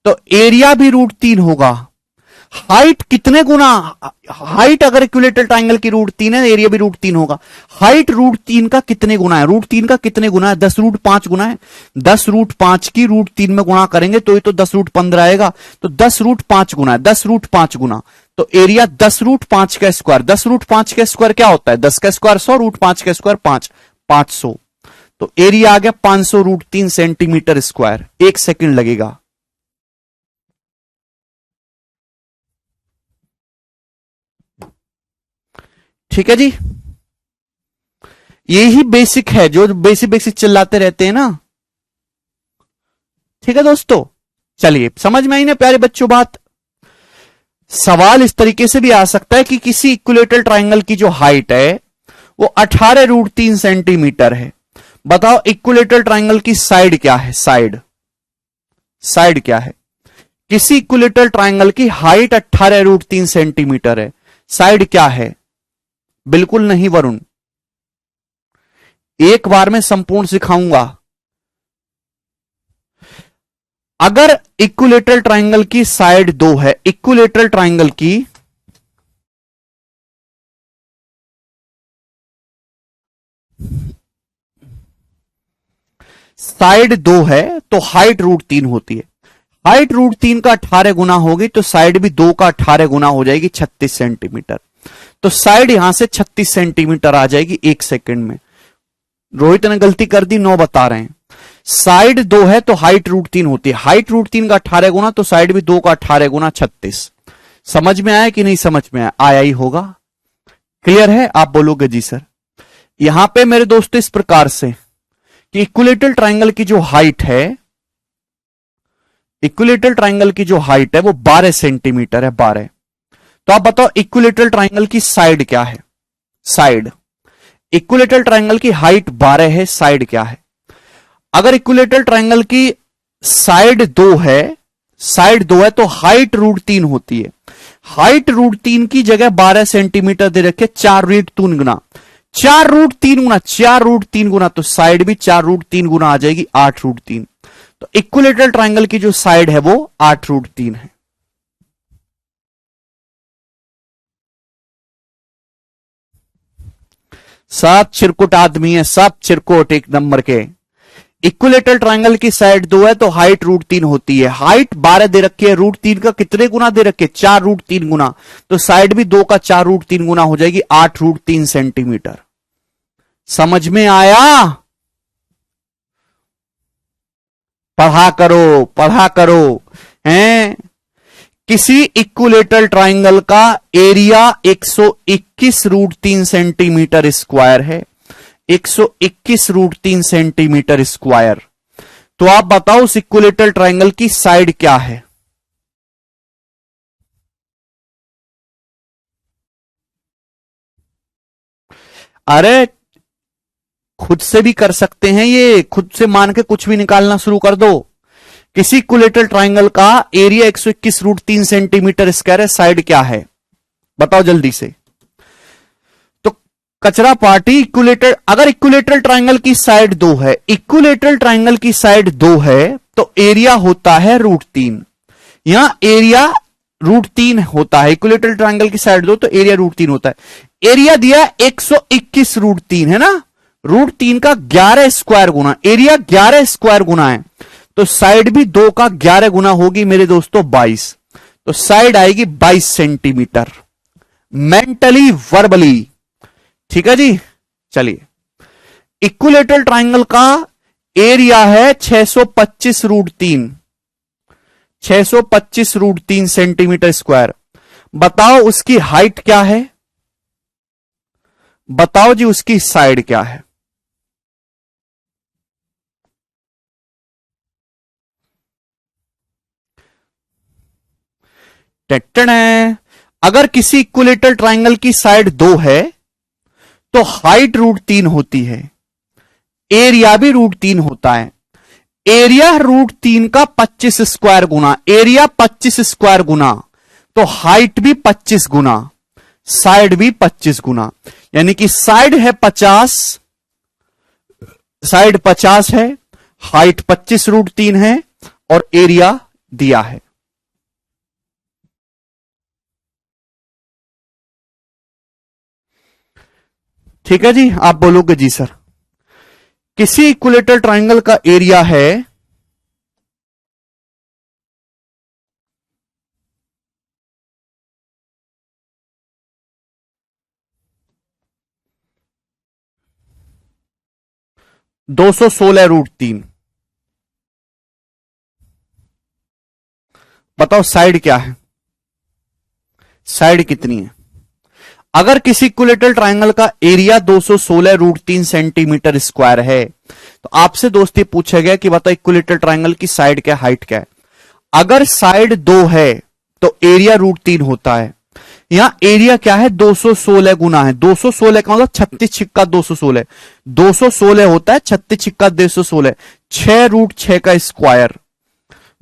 तो एरिया भी √3 होगा। हाइट कितने गुना, हाइट अगर इक्विलेटरल ट्राइंगल की √3 है, एरिया भी √3 होगा। हाइट √3 का कितने गुना है, √3 का कितने गुना है, 10√5 गुना है। 10√5 की √3 में गुणा करेंगे तो ये तो 10√15 आएगा, तो 10√5 गुना है, 10√5 गुना, तो एरिया 10√5 का स्क्वायर। 10√5 का स्क्वायर क्या होता है, 10 का स्क्वायर 100, √5 का स्क्वायर 5, 500। तो एरिया आ गया 500√3 सेंटीमीटर स्क्वायर। 1 सेकंड लगेगा। ठीक है जी, यही बेसिक है, जो बेसिक बेसिक चिल्लाते रहते हैं ना। ठीक है दोस्तों, चलिए समझ में आई ना प्यारे बच्चों बात। सवाल इस तरीके से भी आ सकता है कि किसी इक्विलेटरल ट्राइंगल की जो हाइट है वो 18√3 सेंटीमीटर है। बताओ इक्विलेटरल ट्राइंगल की साइड क्या है, साइड, साइड क्या है। किसी इक्विलेटरल ट्राइंगल की हाइट 18√3 सेंटीमीटर है, साइड क्या है। बिल्कुल नहीं वरुण, एक बार में संपूर्ण सिखाऊंगा। अगर इक्विलेटरल ट्राइंगल की साइड 2 है, इक्विलेटरल ट्राइंगल की साइड 2 है तो हाइट √3 होती है। हाइट √3 का 18 गुना होगी तो साइड भी 2 का 18 गुना हो जाएगी, 36 सेंटीमीटर। तो साइड यहां से 36 सेंटीमीटर आ जाएगी 1 सेकंड में। रोहित ने गलती कर दी, 9 बता रहे हैं। साइड 2 है तो हाइट √3 होती है, हाइट √3 का 18 गुना, तो साइड भी 2 का 18 गुना 36। समझ में आया कि नहीं समझ में आया, आया ही होगा। क्लियर है, आप बोलोगे जी सर। यहां पे मेरे दोस्तों इस प्रकार से कि इक्विलेटरल ट्राइंगल की जो हाइट है, इक्विलेटरल ट्राइंगल की जो हाइट है वो 12 सेंटीमीटर है, 12। तो आप बताओ इक्विलेटरल ट्राइंगल की साइड क्या है, साइड। इक्विलेटरल ट्राइंगल की हाइट 12 है, साइड क्या है। अगर इक्विलेटरल ट्राइंगल की साइड 2 है, साइड 2 है तो हाइट √3 होती है। हाइट √3 की जगह 12 सेंटीमीटर दे रखे, 4√3 गुना, 4√3 गुना, 4√3 गुना, तो साइड भी 4√3 गुना आ जाएगी, 8√3। तो इक्विलेटरल ट्राइंगल की जो साइड है वो 8√3 है। सब चिरकुट आदमी है, सब चिरकुट एक नंबर के। इक्विलेटरल ट्रायंगल की साइड 2 है तो हाइट √3 होती है। हाइट 12 दे रखी है, √3 का कितने गुना दे रखे? 4√3 गुना। तो साइड भी 2 का 4√3 गुना हो जाएगी, 8√3 सेंटीमीटर। समझ में आया? पढ़ा करो, पढ़ा करो। हैं? किसी इक्विलेटरल ट्रायंगल का एरिया 121√3 सेंटीमीटर स्क्वायर है। 121√3 सेंटीमीटर स्क्वायर। तो आप बताओ उस इक्विलेटरल ट्रायंगल की साइड क्या है? अरे खुद से भी कर सकते हैं, ये खुद से मान के कुछ भी निकालना शुरू कर दो। किसी इक्विलेटरल ट्रायंगल का एरिया 121√3 सेंटीमीटर स्क्वायर है, साइड क्या है? बताओ जल्दी से। तो कचरा पार्टी, इक्विलेटर, अगर इक्विलेटरल ट्रायंगल की साइड 2 है, इक्विलेटरल ट्रायंगल की साइड 2 है तो एरिया होता है √3। यहां एरिया √3 होता है। इक्विलेटरल ट्रायंगल की साइड 2 तो एरिया √3 होता है। एरिया दिया 121√3 है ना, √3 का 11 स्क्वायर गुना, एरिया 11 स्क्वायर गुना है, तो साइड भी 2 का 11 गुना होगी मेरे दोस्तों, 22। तो साइड आएगी 22 सेंटीमीटर। मेंटली वर्बली, ठीक है जी। चलिए, इक्विलेटरल ट्रायंगल का एरिया है 625√3, 625√3 सेंटीमीटर स्क्वायर। बताओ उसकी हाइट क्या है? बताओ जी उसकी साइड क्या है? टेटन है। अगर किसी इक्विलेटरल ट्रायंगल की साइड 2 है तो हाइट √3 होती है, एरिया भी √3 होता है। एरिया √3 का 25 स्क्वायर गुना, एरिया 25 स्क्वायर गुना, तो हाइट भी 25 गुना, साइड भी 25 गुना। यानी कि साइड है 50, साइड 50 है, हाइट 25√3 है और एरिया दिया है। ठीक है जी, आप बोलोगे जी सर। किसी इक्विलेटरल ट्रायंगल का एरिया है 216√3। बताओ साइड क्या है? साइड कितनी है? अगर किसी इक्विलेटरल ट्रायंगल का एरिया 216√3 सेंटीमीटर स्क्वायर है तो आपसे दोस्त ये पूछा गया कि बताओ इक्विलेटरल ट्रायंगल की साइड क्या, हाइट क्या है? अगर साइड 2 है तो एरिया √3 होता है। यहां एरिया क्या है? 216 गुना है, 216 का मतलब 36 छिक्का 216, 216 होता है 36 छिक्का 216, 6√6 का स्क्वायर।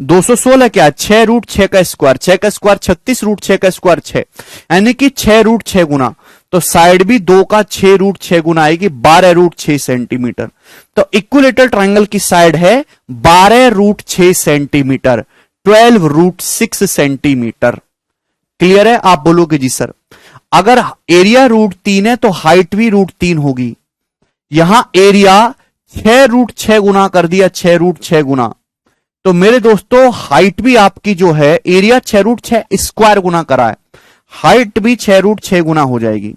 216 क्या है? 6√6 का स्क्वायर, 6 का स्क्वायर 36, √6 का स्क्वायर 6, यानी कि 6√6 गुना। तो साइड भी 2 का 6√6 गुना आएगी, 12√6 सेंटीमीटर। तो इक्विलेटरल ट्रायंगल की साइड है 12√6 सेंटीमीटर, 12√6 सेंटीमीटर। क्लियर है? आप बोलोगे जी सर। अगर एरिया √3 है तो हाइट भी √3 होगी। यहां एरिया 6√6 गुना कर दिया, 6√6 गुना, तो मेरे दोस्तों हाइट भी आपकी जो है, एरिया 6√6 स्क्वायर गुना करा है, हाइट भी 6√6 गुना हो जाएगी,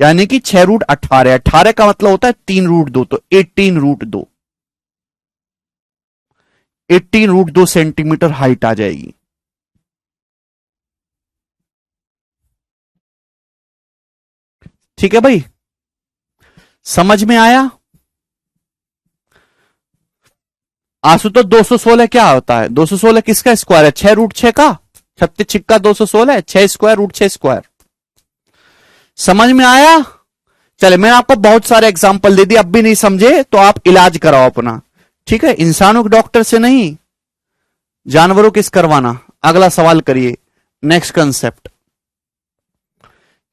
यानी कि 6√18। 18 का मतलब होता है 3√2, तो 18√2, 18√2 सेंटीमीटर हाइट आ जाएगी। ठीक है भाई, समझ में आया? आंसू तो 216 क्या होता है? 216 किसका स्क्वायर है? 6√6 का, 36 छिक्का 216, 6 स्क्वायर √6 स्क्वायर। समझ में आया? चले, मैंने आपको बहुत सारे एग्जाम्पल दे दिए, अब भी नहीं समझे तो आप इलाज कराओ अपना। ठीक है, इंसानों के डॉक्टर से नहीं, जानवरों किस करवाना। अगला सवाल करिए, नेक्स्ट कंसेप्ट।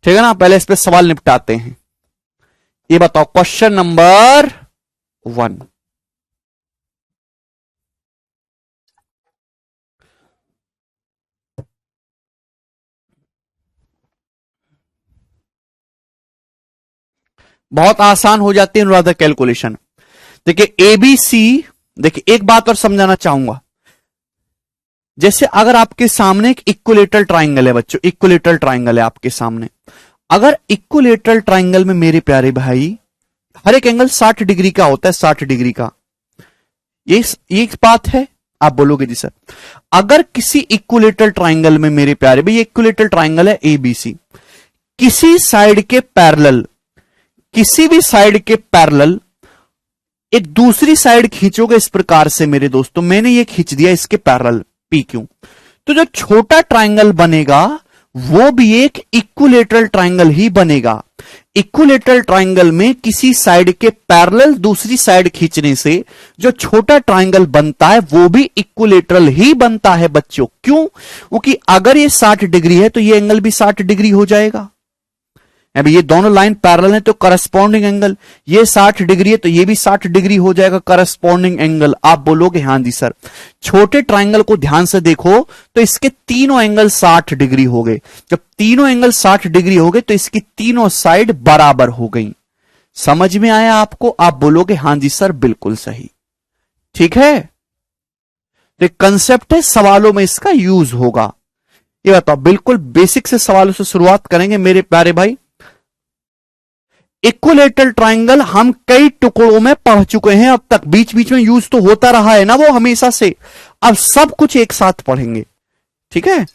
ठीक है ना, पहले इस पे सवाल निपटाते हैं। ये बताओ क्वेश्चन नंबर 1। बहुत आसान हो जाती है अनुराधा कैलकुलेशन। देखिए एबीसी, देखिए एक बात और समझाना चाहूंगा, जैसे अगर आपके सामने एक इक्विलेटरल ट्राइंगल है बच्चों, इक्विलेटरल ट्राइंगल है आपके सामने, अगर इक्विलेटरल ट्राइंगल में मेरे प्यारे भाई हर एक एंगल 60 डिग्री का होता है, 60 डिग्री का, ये एक बात है। आप बोलोगे जी सर, अगर किसी इक्विलेटरल ट्राइंगल में मेरे प्यारे भाई, ये इक्विलेटरल ट्राइंगल है एबीसी, किसी साइड के पैरेलल, किसी भी साइड के पैरेलल एक दूसरी साइड खींचोगे इस प्रकार से मेरे दोस्तों, मैंने ये खींच दिया इसके पैरेलल पी क्यू, तो जो छोटा ट्राइंगल बनेगा वो भी एक इक्विलेटरल ट्राइंगल ही बनेगा। इक्विलेटरल ट्राइंगल में किसी साइड के पैरेलल दूसरी साइड खींचने से जो छोटा ट्राइंगल बनता है वो भी इक्विलेटरल ही बनता है बच्चों। क्यों? क्योंकि अगर ये 60 डिग्री है तो ये एंगल भी 60 डिग्री हो जाएगा। अभी ये दोनों लाइन पैरेलल है तो करस्पॉन्डिंग एंगल, ये 60 डिग्री है तो ये भी 60 डिग्री हो जाएगा करस्पॉन्डिंग एंगल। आप बोलोगे हाँ जी सर, छोटे ट्राइंगल को ध्यान से देखो तो इसके तीनों एंगल 60 डिग्री हो गए। जब तीनों एंगल 60 डिग्री हो गए तो इसकी तीनों साइड बराबर हो गई। समझ में आया आपको? आप बोलोगे हाँ जी सर बिल्कुल सही। ठीक है, तो कंसेप्ट है, सवालों में इसका यूज होगा। ये बताओ, बिल्कुल बेसिक से सवालों से शुरुआत करेंगे मेरे प्यारे भाई। इक्विलेटरल ट्राइंगल हम कई टुकड़ों में पढ़ चुके हैं अब तक, बीच बीच में यूज तो होता रहा है ना वो हमेशा से। अब सब कुछ एक साथ पढ़ेंगे, ठीक है।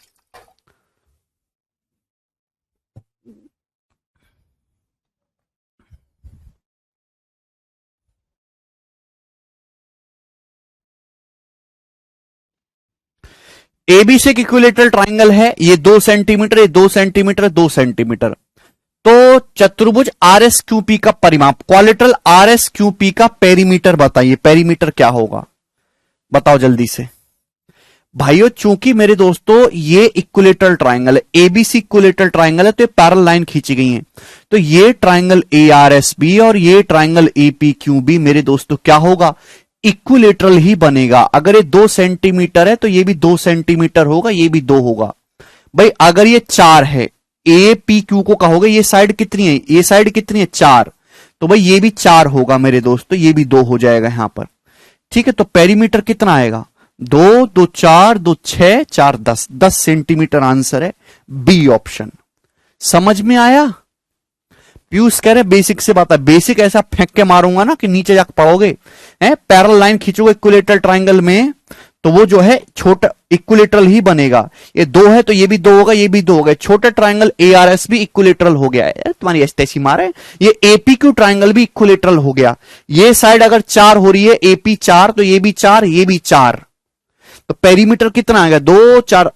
एबीसी एक इक्विलेटरल ट्राइंगल है, ये 2 सेंटीमीटर, ये 2 सेंटीमीटर, 2 सेंटीमीटर। तो चतुर्भुज आर एस क्यू पी का परिमाप, क्वालिटरल आर एस क्यू पी का पेरीमीटर बताइए, पेरीमीटर क्या होगा बताओ जल्दी से भाइयों। चूंकि मेरे दोस्तों ये इक्विलेटरल ट्राइंगल है, एबीसी इक्विलेटरल ट्राइंगल है, तो ये पैरेलल लाइन खींची गई है, तो ये triangle A R S B और ये triangle A P Q B मेरे दोस्तों क्या होगा, इक्विलेटरल ही बनेगा। अगर ये 2 सेंटीमीटर है तो ये भी 2 सेंटीमीटर होगा, ये भी 2 होगा। भाई अगर ये 4 है, ए पी क्यू को कहोगे ये साइड कितनी है, ये साइड कितनी है 4, तो भाई ये भी 4 होगा मेरे दोस्तों, ये भी 2 हो जाएगा यहां पर। ठीक है, तो पेरीमीटर कितना आएगा, 2 2 4 2 6 4 10, 10 सेंटीमीटर आंसर है बी ऑप्शन। समझ में आया? पीयूष कह रहे बेसिक से बात है, बेसिक ऐसा फेंक के मारूंगा ना कि नीचे जाकर पढ़ोगे। पैरेलल लाइन खींचोगे इक्विलेटरल ट्राइंगल में तो वो जो है छोटा इक्विलेटरल ही बनेगा। ये 2 है तो ये भी 2 होगा, ये भी 2 होगा। छोटा ट्राइंगल एआरएस भी इक्विलेटरल हो गया है, तुम्हारी ऐसी मारे। ये एपीक्यू ट्राइंगल भी इक्विलेटरल हो गया। ये साइड अगर 4 हो रही है, एपी 4, तो ये भी 4, ये भी 4, तो पेरीमीटर कितना आ गया, 2 4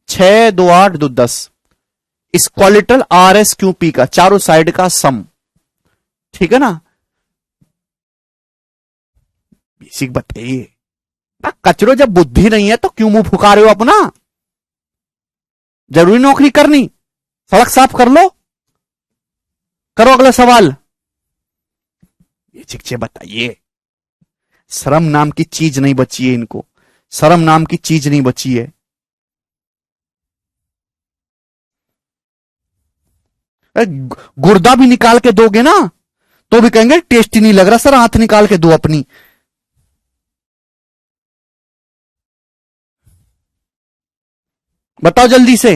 6 2 8 2 10, इस क्वालिटरल आर एस क्यू पी का चारों साइड का सम। ठीक है ना? बेसिक बताइए कचरो, जब बुद्धि नहीं है तो क्यों मुंह फुका रहे हो अपना? जरूरी नौकरी करनी, सड़क साफ कर लो। करो अगला सवाल। बेसिक से बताइए, शर्म नाम की चीज नहीं बची है इनको, शर्म नाम की चीज नहीं बची है। गुर्दा भी निकाल के दोगे ना तो भी कहेंगे टेस्टी नहीं लग रहा सर, हाथ निकाल के दो अपनी। बताओ जल्दी से।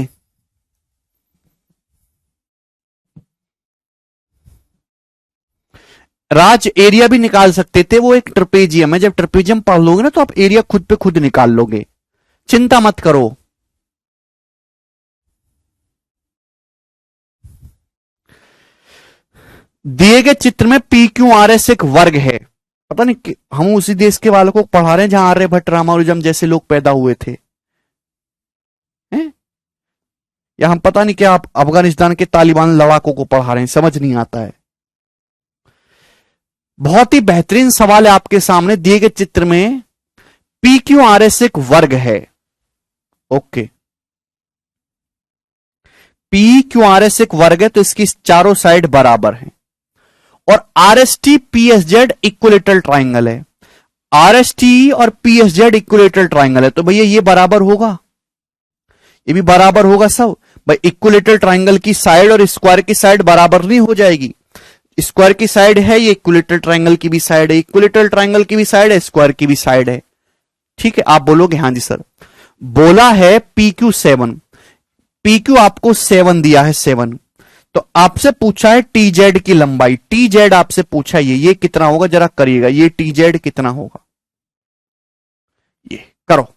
राज एरिया भी निकाल सकते थे, वो एक ट्रपेजियम है, जब ट्रपेजियम पढ़ लोगे ना तो आप एरिया खुद पे खुद निकाल लोगे, चिंता मत करो। दिए गए चित्र में पी क्यू आर एस एक वर्ग है। पता नहीं हम उसी देश के वालों को पढ़ा रहे हैं जहां आर्यभट्ट रामानुजम जैसे लोग पैदा हुए थे, या हम पता नहीं क्या आप अफगानिस्तान के तालिबान लड़ाकों को पढ़ा रहे हैं, समझ नहीं आता है। बहुत ही बेहतरीन सवाल है आपके सामने। दिए गए चित्र में पी क्यू आर एस एक वर्ग है। Okay, P Q R S एक वर्ग है तो इसकी चारों साइड बराबर है, और R S T P S Z equilateral triangle है। आर एस टी और P S Z equilateral triangle है, तो भैया ये बराबर होगा, ये भी बराबर होगा सब। भाई इक्विलेटरल ट्राइंगल की साइड और स्क्वायर की साइड बराबर नहीं हो जाएगी। स्क्वायर की साइड है, ये इक्विलेटरल ट्रायंगल की भी साइड है, इक्विलेटरल ट्रायंगल की भी साइड है, स्क्वायर की भी साइड है। ठीक है, आप बोलोगे हाँ जी सर। बोला है PQ 7, PQ आपको 7 दिया है 7, तो आपसे पूछा है TZ की लंबाई, TZ आपसे पूछा है ये कितना होगा, जरा करिएगा, ये TZ कितना होगा, ये करो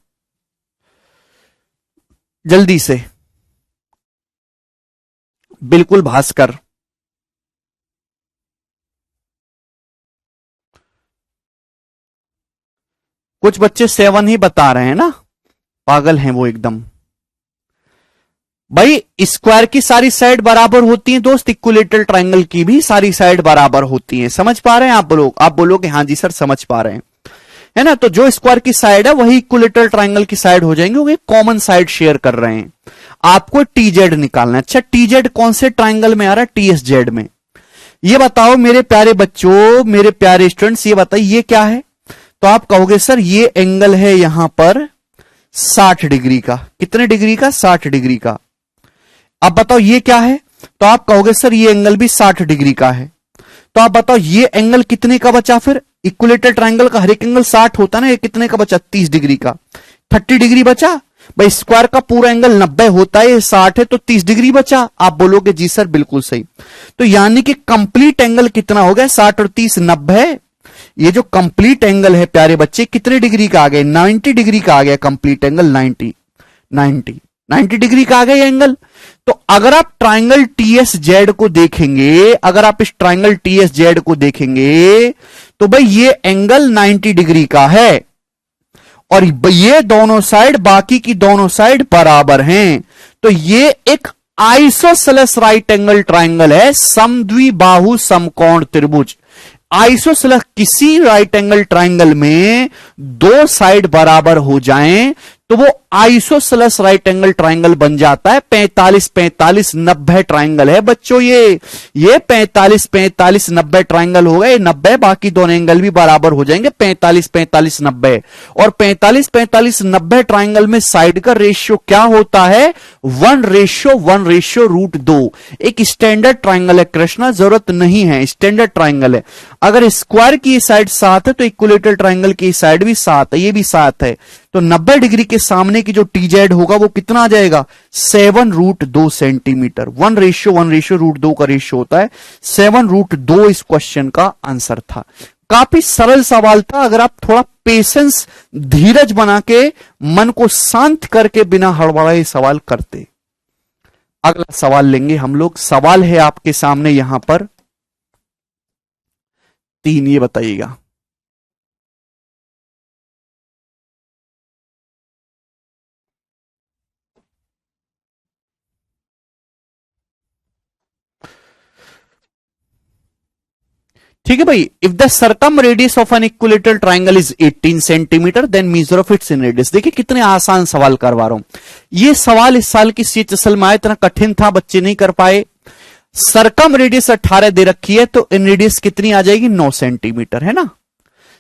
जल्दी से, बिल्कुल भास्कर। कुछ बच्चे 7 ही बता रहे हैं ना, पागल हैं वो एकदम। भाई स्क्वायर की सारी साइड बराबर होती हैं दोस्त, इक्विलेटरल ट्रायंगल की भी सारी साइड बराबर होती हैं, समझ पा रहे हैं आप लोग? आप बोलोगे हाँ जी सर समझ पा रहे हैं, है ना? तो जो स्क्वायर की साइड है वही इक्विलेटरल ट्रायंगल की साइड हो जाएंगे, वो कॉमन साइड शेयर कर रहे हैं। आपको TZ निकालना है। अच्छा, TZ कौन से ट्रायंगल में आ रहा है? TSZ में। ये बताओ मेरे प्यारे बच्चों, मेरे प्यारे स्टूडेंट्स, ये बताइए ये क्या है? तो आप कहोगे सर ये एंगल है यहां पर 60 डिग्री का। कितने डिग्री का? 60 डिग्री का। अब बताओ ये क्या है? तो आप कहोगे सर ये एंगल भी 60 डिग्री का है। तो आप बताओ ये एंगल कितने का बचा? फिर इक्विलेटरल ट्रायंगल का हर एक एंगल 60 होता ना, ये कितने का बचा? 30 डिग्री का। 30 डिग्री बचा। भाई स्क्वायर का पूरा एंगल 90 होता है, ये 60 है, तो 30 डिग्री बचा। आप बोलोगे जी सर बिल्कुल सही। तो यानी कि कंप्लीट एंगल कितना हो गया? 60 और 30 90। ये जो कंप्लीट एंगल है प्यारे बच्चे कितने डिग्री का आ गया? 90 डिग्री का आ गया कंप्लीट एंगल। 90 डिग्री का आ गया ये एंगल। तो अगर आप ट्रायंगल TSZ को देखेंगे, अगर आप इस ट्रायंगल TSZ को देखेंगे तो भाई ये एंगल 90 डिग्री का है, और ये दोनों साइड, बाकी की दोनों साइड बराबर हैं। तो ये एक आइसोसेलेस राइट एंगल ट्रायंगल है, समद्विबाहु समकोण त्रिभुज। आइसोसेलेस, किसी राइट एंगल ट्रायंगल में दो साइड बराबर हो जाएं तो वो आइसोसेलेस राइट एंगल ट्रायंगल बन जाता है। 45 45 90 ट्रायंगल है बच्चों ये 45 45 90 ट्रायंगल हो गए। 90 बाकी दोनों एंगल भी बराबर हो जाएंगे, 45 45 90। और 45 45 90 ट्रायंगल में साइड का रेशियो क्या होता है? 1:1:2। एक स्टैंडर्ड ट्रायंगल है कृष्णा, जरूरत नहीं है, स्टैंडर्ड ट्रायंगल है। अगर स्क्वायर की साइड 7 है तो इक्विलेटरल ट्रायंगल की साइड भी 7 है, ये भी 7 है। तो 90 डिग्री के सामने की जो TZ होगा वो कितना आ जाएगा? 7√2 सेंटीमीटर। 1:1:2 का रेशियो होता है। 7√2 इस क्वेश्चन का आंसर था। काफी सरल सवाल था, अगर आप थोड़ा पेशेंस, धीरज बना के, मन को शांत करके बिना हड़बड़ाए सवाल करते। अगला सवाल लेंगे हम लोग। सवाल है आपके सामने यहां पर 3, ये बताइएगा। ठीक है भाई, if the circumradius of an equilateral triangle is 18 centimetre then measure of its inradius. देखिए कितने आसान सवाल करवा रहा हूं। ये सवाल इस साल की CHSL में आया, इतना कठिन था, बच्चे नहीं कर पाए। सरकम रेडियस 18 दे रखी है, तो इन रेडियस कितनी आ जाएगी? 9 सेंटीमीटर, है ना।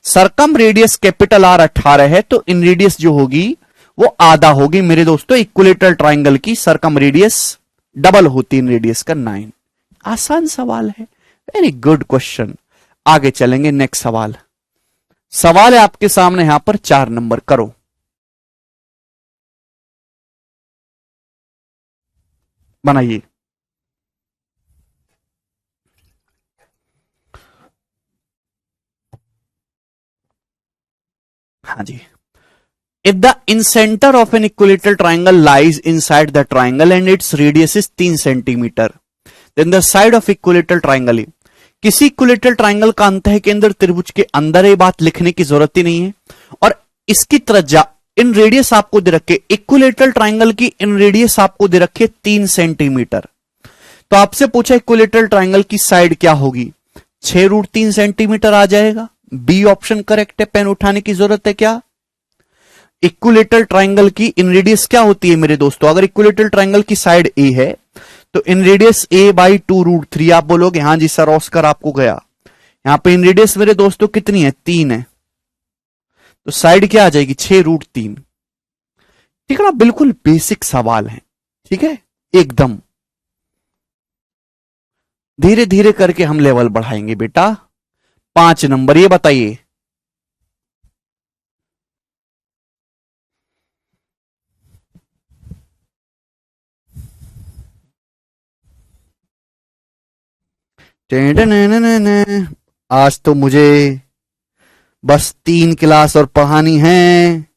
सरकम रेडियस कैपिटल R 18 है, तो इन रेडियस जो होगी वो आधा होगी मेरे दोस्तों। इक्विलेटरल ट्राइंगल की सरकम रेडियस डबल होती इन रेडियस का 9। आसान सवाल है, वेरी गुड क्वेश्चन। आगे चलेंगे, नेक्स्ट सवाल। सवाल है आपके सामने यहां पर 4 नंबर, करो। बनाइए। हाँ जी। If the incenter of an equilateral triangle lies inside the triangle and its radius is 3 centimetre, then the side of equilateral triangle is। किसी इक्विलेटरल ट्रायंगल का अंतः केंद्र त्रिभुज के अंदर, ये बात लिखने की जरूरत ही नहीं है। और इसकी त्रिज्या, इन रेडियस आपको दे रखे, इक्विलेटरल ट्रायंगल की इन रेडियस आपको दे रखे 3 सेंटीमीटर। तो आपसे पूछा इक्विलेटरल ट्रायंगल की साइड क्या होगी? 6√3 सेंटीमीटर आ जाएगा। बी ऑप्शन करेक्ट है, पेन उठाने की जरूरत है क्या? इक्विलेटरल ट्रायंगल की इन रेडियस क्या होती है मेरे दोस्तों? अगर इक्विलेटरल ट्रायंगल की साइड ए है तो इन रेडियस A/2√3। आप बोलोगे हाँ जी सर, ऑस्कर आपको गया। यहां पे इन रेडियस मेरे दोस्तों कितनी है? 3 है, तो साइड क्या आ जाएगी? 6√3। ठीक है ना, बिल्कुल बेसिक सवाल है, ठीक है एकदम। धीरे धीरे करके हम लेवल बढ़ाएंगे बेटा। 5 नंबर, ये बताइए। आज तो मुझे बस 3 क्लास और पढ़ानी है।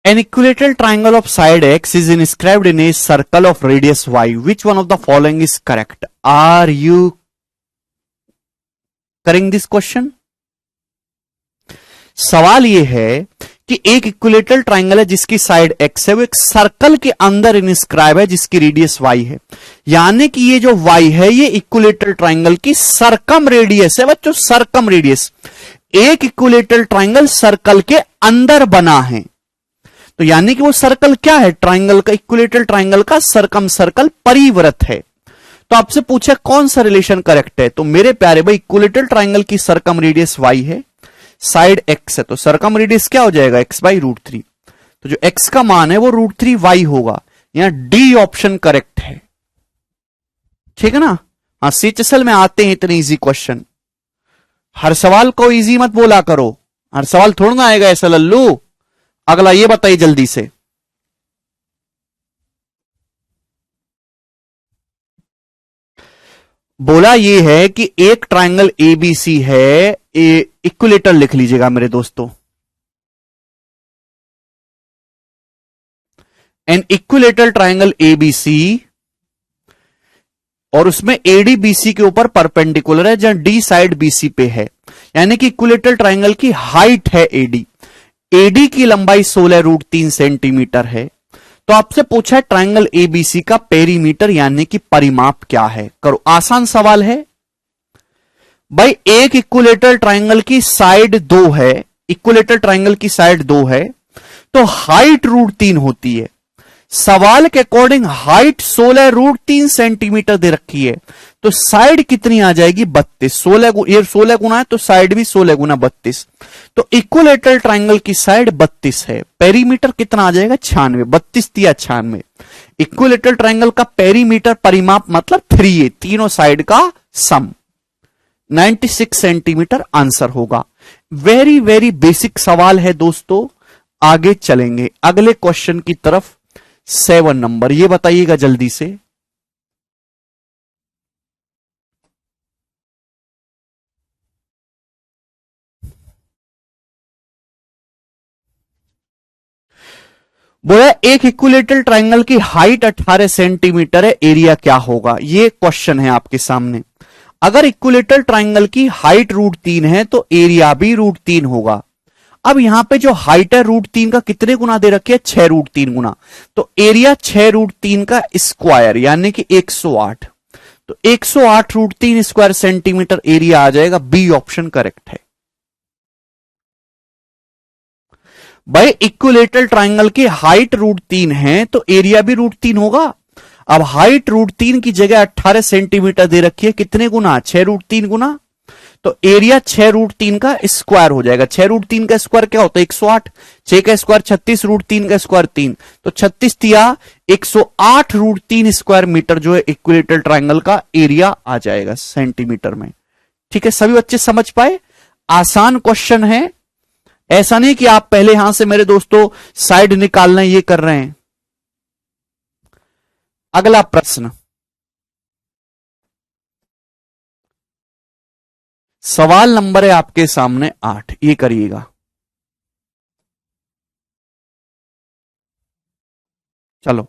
An equilateral triangle of side x is inscribed in a circle of radius y. Which one of the following is correct? Are you करेंगे दिस क्वेश्चन? सवाल यह है कि एक इक्विलेटरल ट्राइंगल है जिसकी साइड x है, वो एक सर्कल के अंदर इंस्क्राइब है जिसकी रेडियस y है। यानी कि ये जो y है ये इक्विलेटरल ट्राइंगल की सरकम रेडियस है बच्चों, सरकम रेडियस। एक इक्विलेटरल ट्राइंगल सर्कल के अंदर बना है, तो यानी कि वो सर्कल क्या है? ट्राइंगल का, इक्विलेटरल ट्राइंगल का सरकम सर्कल परिवृत्त है। तो आपसे पूछा कौन सा रिलेशन करेक्ट है, तो मेरे प्यारे भाई इक्विलेटरल ट्राइंगल की सरकम रेडियस y है, साइड x है, तो सरकम रेडियस क्या हो जाएगा? x/√3। तो जो x का मान है वो √3y होगा। यहां डी ऑप्शन करेक्ट है, ठीक है ना। हाँ, CHSL में आते हैं इतने इजी क्वेश्चन। हर सवाल को इजी मत बोला करो, हर सवाल थोड़ा ना आएगा ऐसा लल्लू। अगला ये बताइए जल्दी से। बोला ये है कि एक ट्राइंगल एबीसी है, इक्विलेटर लिख लीजिएगा मेरे दोस्तों। एन इक्विलेटरल ट्राइंगल एबीसी, और उसमें एडी बीसी के ऊपर परपेंडिकुलर है, जहां डी साइड बीसी पे है। यानी कि इक्विलेटरल ट्राइंगल की हाइट है एडी, एडी की लंबाई 16√3 सेंटीमीटर है। तो आपसे पूछा है ट्राइंगल एबीसी का पेरीमीटर यानी कि परिमाप क्या है। करो, आसान सवाल है भाई। एक इक्विलेटरल ट्राइंगल की साइड 2 है, इक्विलेटरल ट्राइंगल की साइड 2 है, तो हाइट √3 होती है। सवाल के अकॉर्डिंग हाइट 16√3 सेंटीमीटर दे रखी है, तो साइड कितनी आ जाएगी? 32। 16 गुना है तो साइड भी 16 गुना 32। तो इक्विलेटरल ट्राइंगल की साइड 32 है, पेरीमीटर कितना आ जाएगा? 96। 32 या 96। इक्विलेटरल ट्राइंगल का पेरीमीटर परिमाप मतलब 3a, तीनों साइड का सम, 96 सेंटीमीटर आंसर होगा। वेरी वेरी बेसिक सवाल है दोस्तों। आगे चलेंगे अगले क्वेश्चन की तरफ। 7 नंबर, ये बताइएगा जल्दी से। बोला एक इक्विलेटरल ट्राइंगल की हाइट 18 सेंटीमीटर है, एरिया क्या होगा? ये क्वेश्चन है आपके सामने। अगर इक्विलेटरल ट्राइंगल की हाइट √3 है तो एरिया भी √3 होगा। अब यहां पे जो हाइट है √3 का कितने गुना दे रखी है? 6√3 गुना। तो एरिया 6√3 का स्क्वायर यानी कि 108। तो 108√3 स्क्वायर सेंटीमीटर एरिया आ जाएगा। बी ऑप्शन करेक्ट है भाई। इक्विलेटरल ट्राइंगल की हाइट √3 है तो एरिया भी √3 होगा। अब हाइट √3 की जगह 18 सेंटीमीटर दे रखी है, कितने गुना? 6√3 गुना। तो एरिया 6√3 का स्क्वायर हो जाएगा। 6√3 का स्क्वायर क्या होता है? 108। 6 का स्क्वायर 36, √3 का स्क्वायर 3, तो 36 तिया 108√3 स्क्वायर मीटर जो है इक्विलेटरल ट्राइंगल का एरिया आ जाएगा सेंटीमीटर में। ठीक है, सभी बच्चे समझ पाए? आसान क्वेश्चन है, ऐसा नहीं कि आप पहले यहां से मेरे दोस्तों साइड निकालना ये कर रहे हैं। अगला प्रश्न, सवाल नंबर है आपके सामने 8, ये करिएगा। चलो,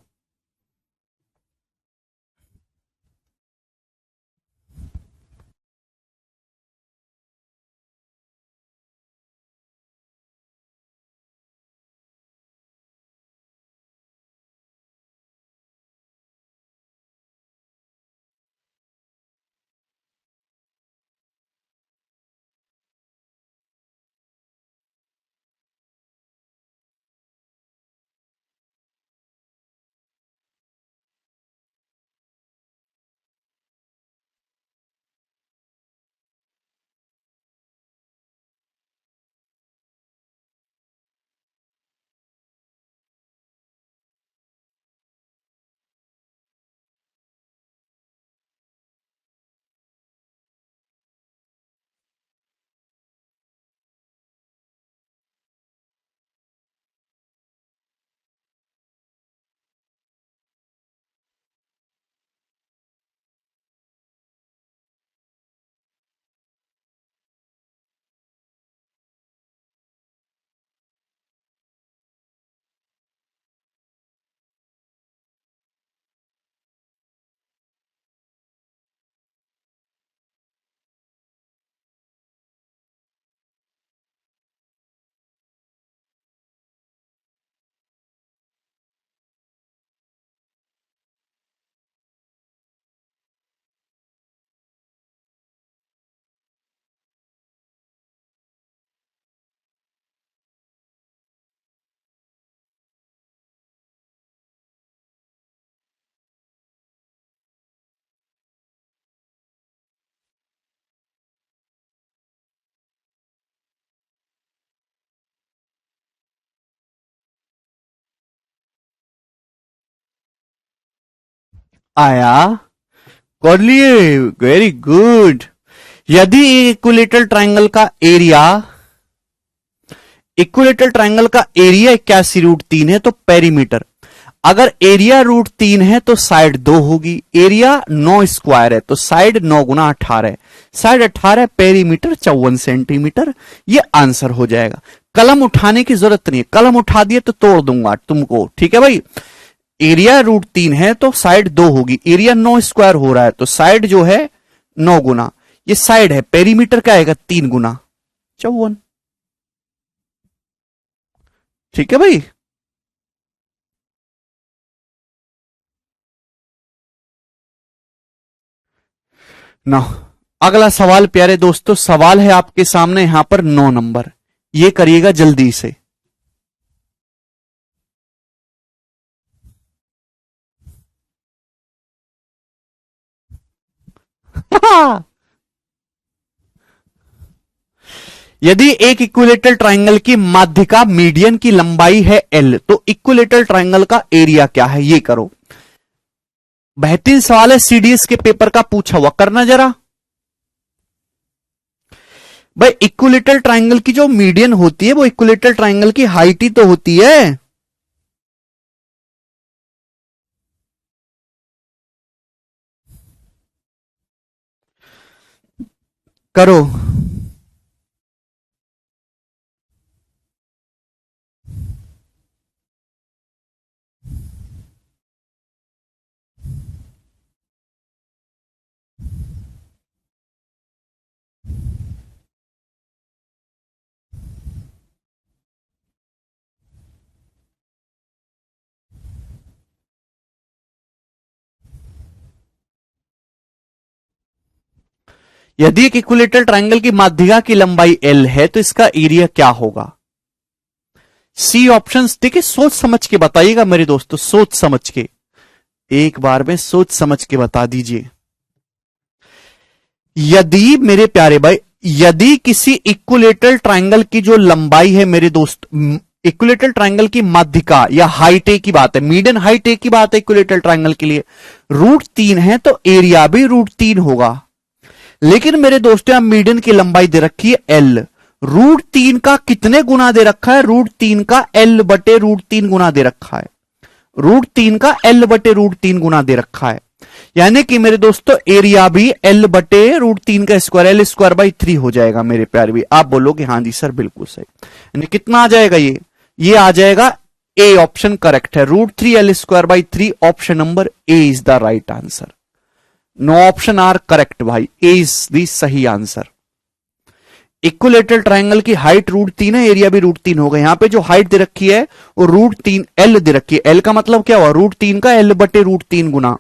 आया, कर लिए, वेरी गुड। यदि इक्विलेटरल ट्राइंगल का एरिया, इक्विलेटरल ट्राइंगल का एरिया 81√3 है तो पेरीमीटर, अगर एरिया √3 है तो साइड 2 होगी। एरिया 9 स्क्वायर है तो साइड 9 गुना 18 है, साइड 18, पेरीमीटर 54 सेंटीमीटर। ये आंसर हो जाएगा। कलम उठाने की जरूरत नहीं है, कलम उठा दिए तो तोड़ दूंगा तुमको। ठीक है भाई, एरिया √3 है तो साइड 2 होगी, एरिया 9 स्क्वायर हो रहा है तो साइड जो है 9 गुना, ये साइड है, पेरीमीटर क्या आएगा 3 गुना 54। ठीक है भाई, ना अगला सवाल प्यारे दोस्तों, सवाल है आपके सामने यहां पर 9 नंबर, ये करिएगा जल्दी से। यदि एक इक्विलेटरल ट्राइंगल की माध्यिका मीडियन की लंबाई है L, तो इक्विलेटरल ट्राइंगल का एरिया क्या है, ये करो। बेहतरीन सवाल है, सीडीएस के पेपर का पूछा हुआ, करना जरा भाई। इक्विलेटरल ट्राइंगल की जो मीडियन होती है वो इक्विलेटरल ट्राइंगल की हाइट ही तो होती है। करो, यदि एक इक्विलेटरल ट्राइंगल की माध्यिका की लंबाई L है तो इसका एरिया क्या होगा। सी ऑप्शंस देखिए, सोच समझ के बताइएगा मेरे दोस्तों, सोच समझ के, एक बार में सोच समझ के बता दीजिए। यदि मेरे प्यारे भाई यदि किसी इक्विलेटरल ट्रायंगल की जो लंबाई है मेरे दोस्त, इक्विलेटरल ट्रायंगल की माध्यिका या हाइट ए की बात है, मीडियन हाइट ए की बात है इक्विलेटरल ट्रायंगल के लिए, √3 है तो एरिया भी √3 होगा। लेकिन मेरे दोस्तों यहां मीडियन की लंबाई दे रखी है L, √3 का कितने गुना दे रखा है, √3 का L बटे √3 गुना दे रखा है, √3 का L बटे √3 गुना दे रखा है। यानी कि मेरे दोस्तों एरिया भी L बटे √3 का स्क्वायर, L² / 3 हो जाएगा मेरे प्यारे भी। आप बोलोगे हाँ जी सर बिल्कुल सही, यानी कितना आ जाएगा ये आ जाएगा ए, ऑप्शन करेक्ट है, √3 L² / 3, option number A is the right answer. No option are correct भाई, ए इज द सही आंसर। इक्विलेटरल ट्रायंगल की हाइट √3 है, एरिया भी √3 होगा। यहां पे जो हाइट दे रखी है वो √3 L दे रखी है, L का मतलब क्या हुआ, √3 का L बटे √3 गुना,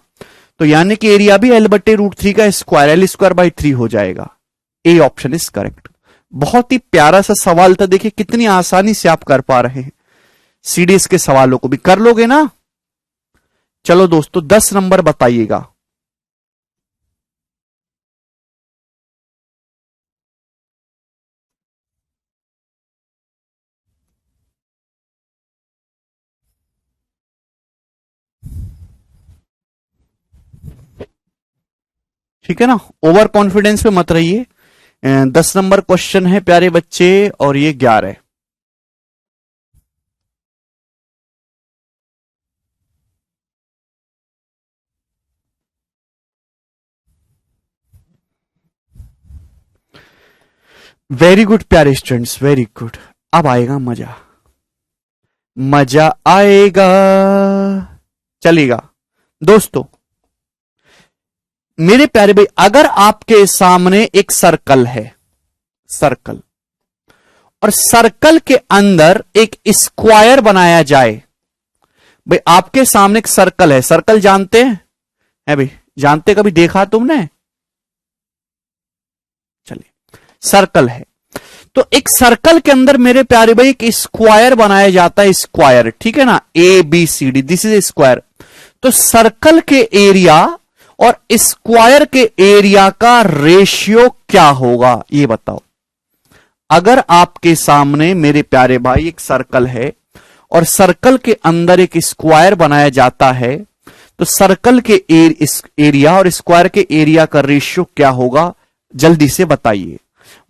तो यानी कि एरिया भी L बटे √3 का स्क्वायर, L² / 3 हो जाएगा। A option is correct. बहुत ही प्यारा सा सवाल था, देखिए कितनी आसानी से आप कर पा रहे हैं। सीडीएस के सवालों को भी कर लोगे ना। चलो दोस्तों 10 नंबर बताइएगा। ठीक है ना, ओवर कॉन्फिडेंस पे मत रहिए। 10 नंबर क्वेश्चन है प्यारे बच्चे, और ये 11 है। वेरी गुड प्यारे स्टूडेंट्स, वेरी गुड। अब आएगा मजा, मजा आएगा। चलेगा दोस्तों, मेरे प्यारे भाई, अगर आपके सामने एक सर्कल है, सर्कल, और सर्कल के अंदर एक स्क्वायर बनाया जाए। भाई आपके सामने एक सर्कल है, सर्कल जानते हैं है भाई, जानते, कभी देखा तुमने? चलिए, सर्कल है तो एक सर्कल के अंदर मेरे प्यारे भाई एक स्क्वायर बनाया जाता है, स्क्वायर, ठीक है ना, ABCD, दिस इज स्क्वायर। तो सर्कल के एरिया और स्क्वायर के एरिया का रेशियो क्या होगा ये बताओ। अगर आपके सामने मेरे प्यारे भाई एक सर्कल है और सर्कल के अंदर एक स्क्वायर बनाया जाता है, तो सर्कल के एरिया और स्क्वायर के एरिया का रेशियो क्या होगा, जल्दी से बताइए।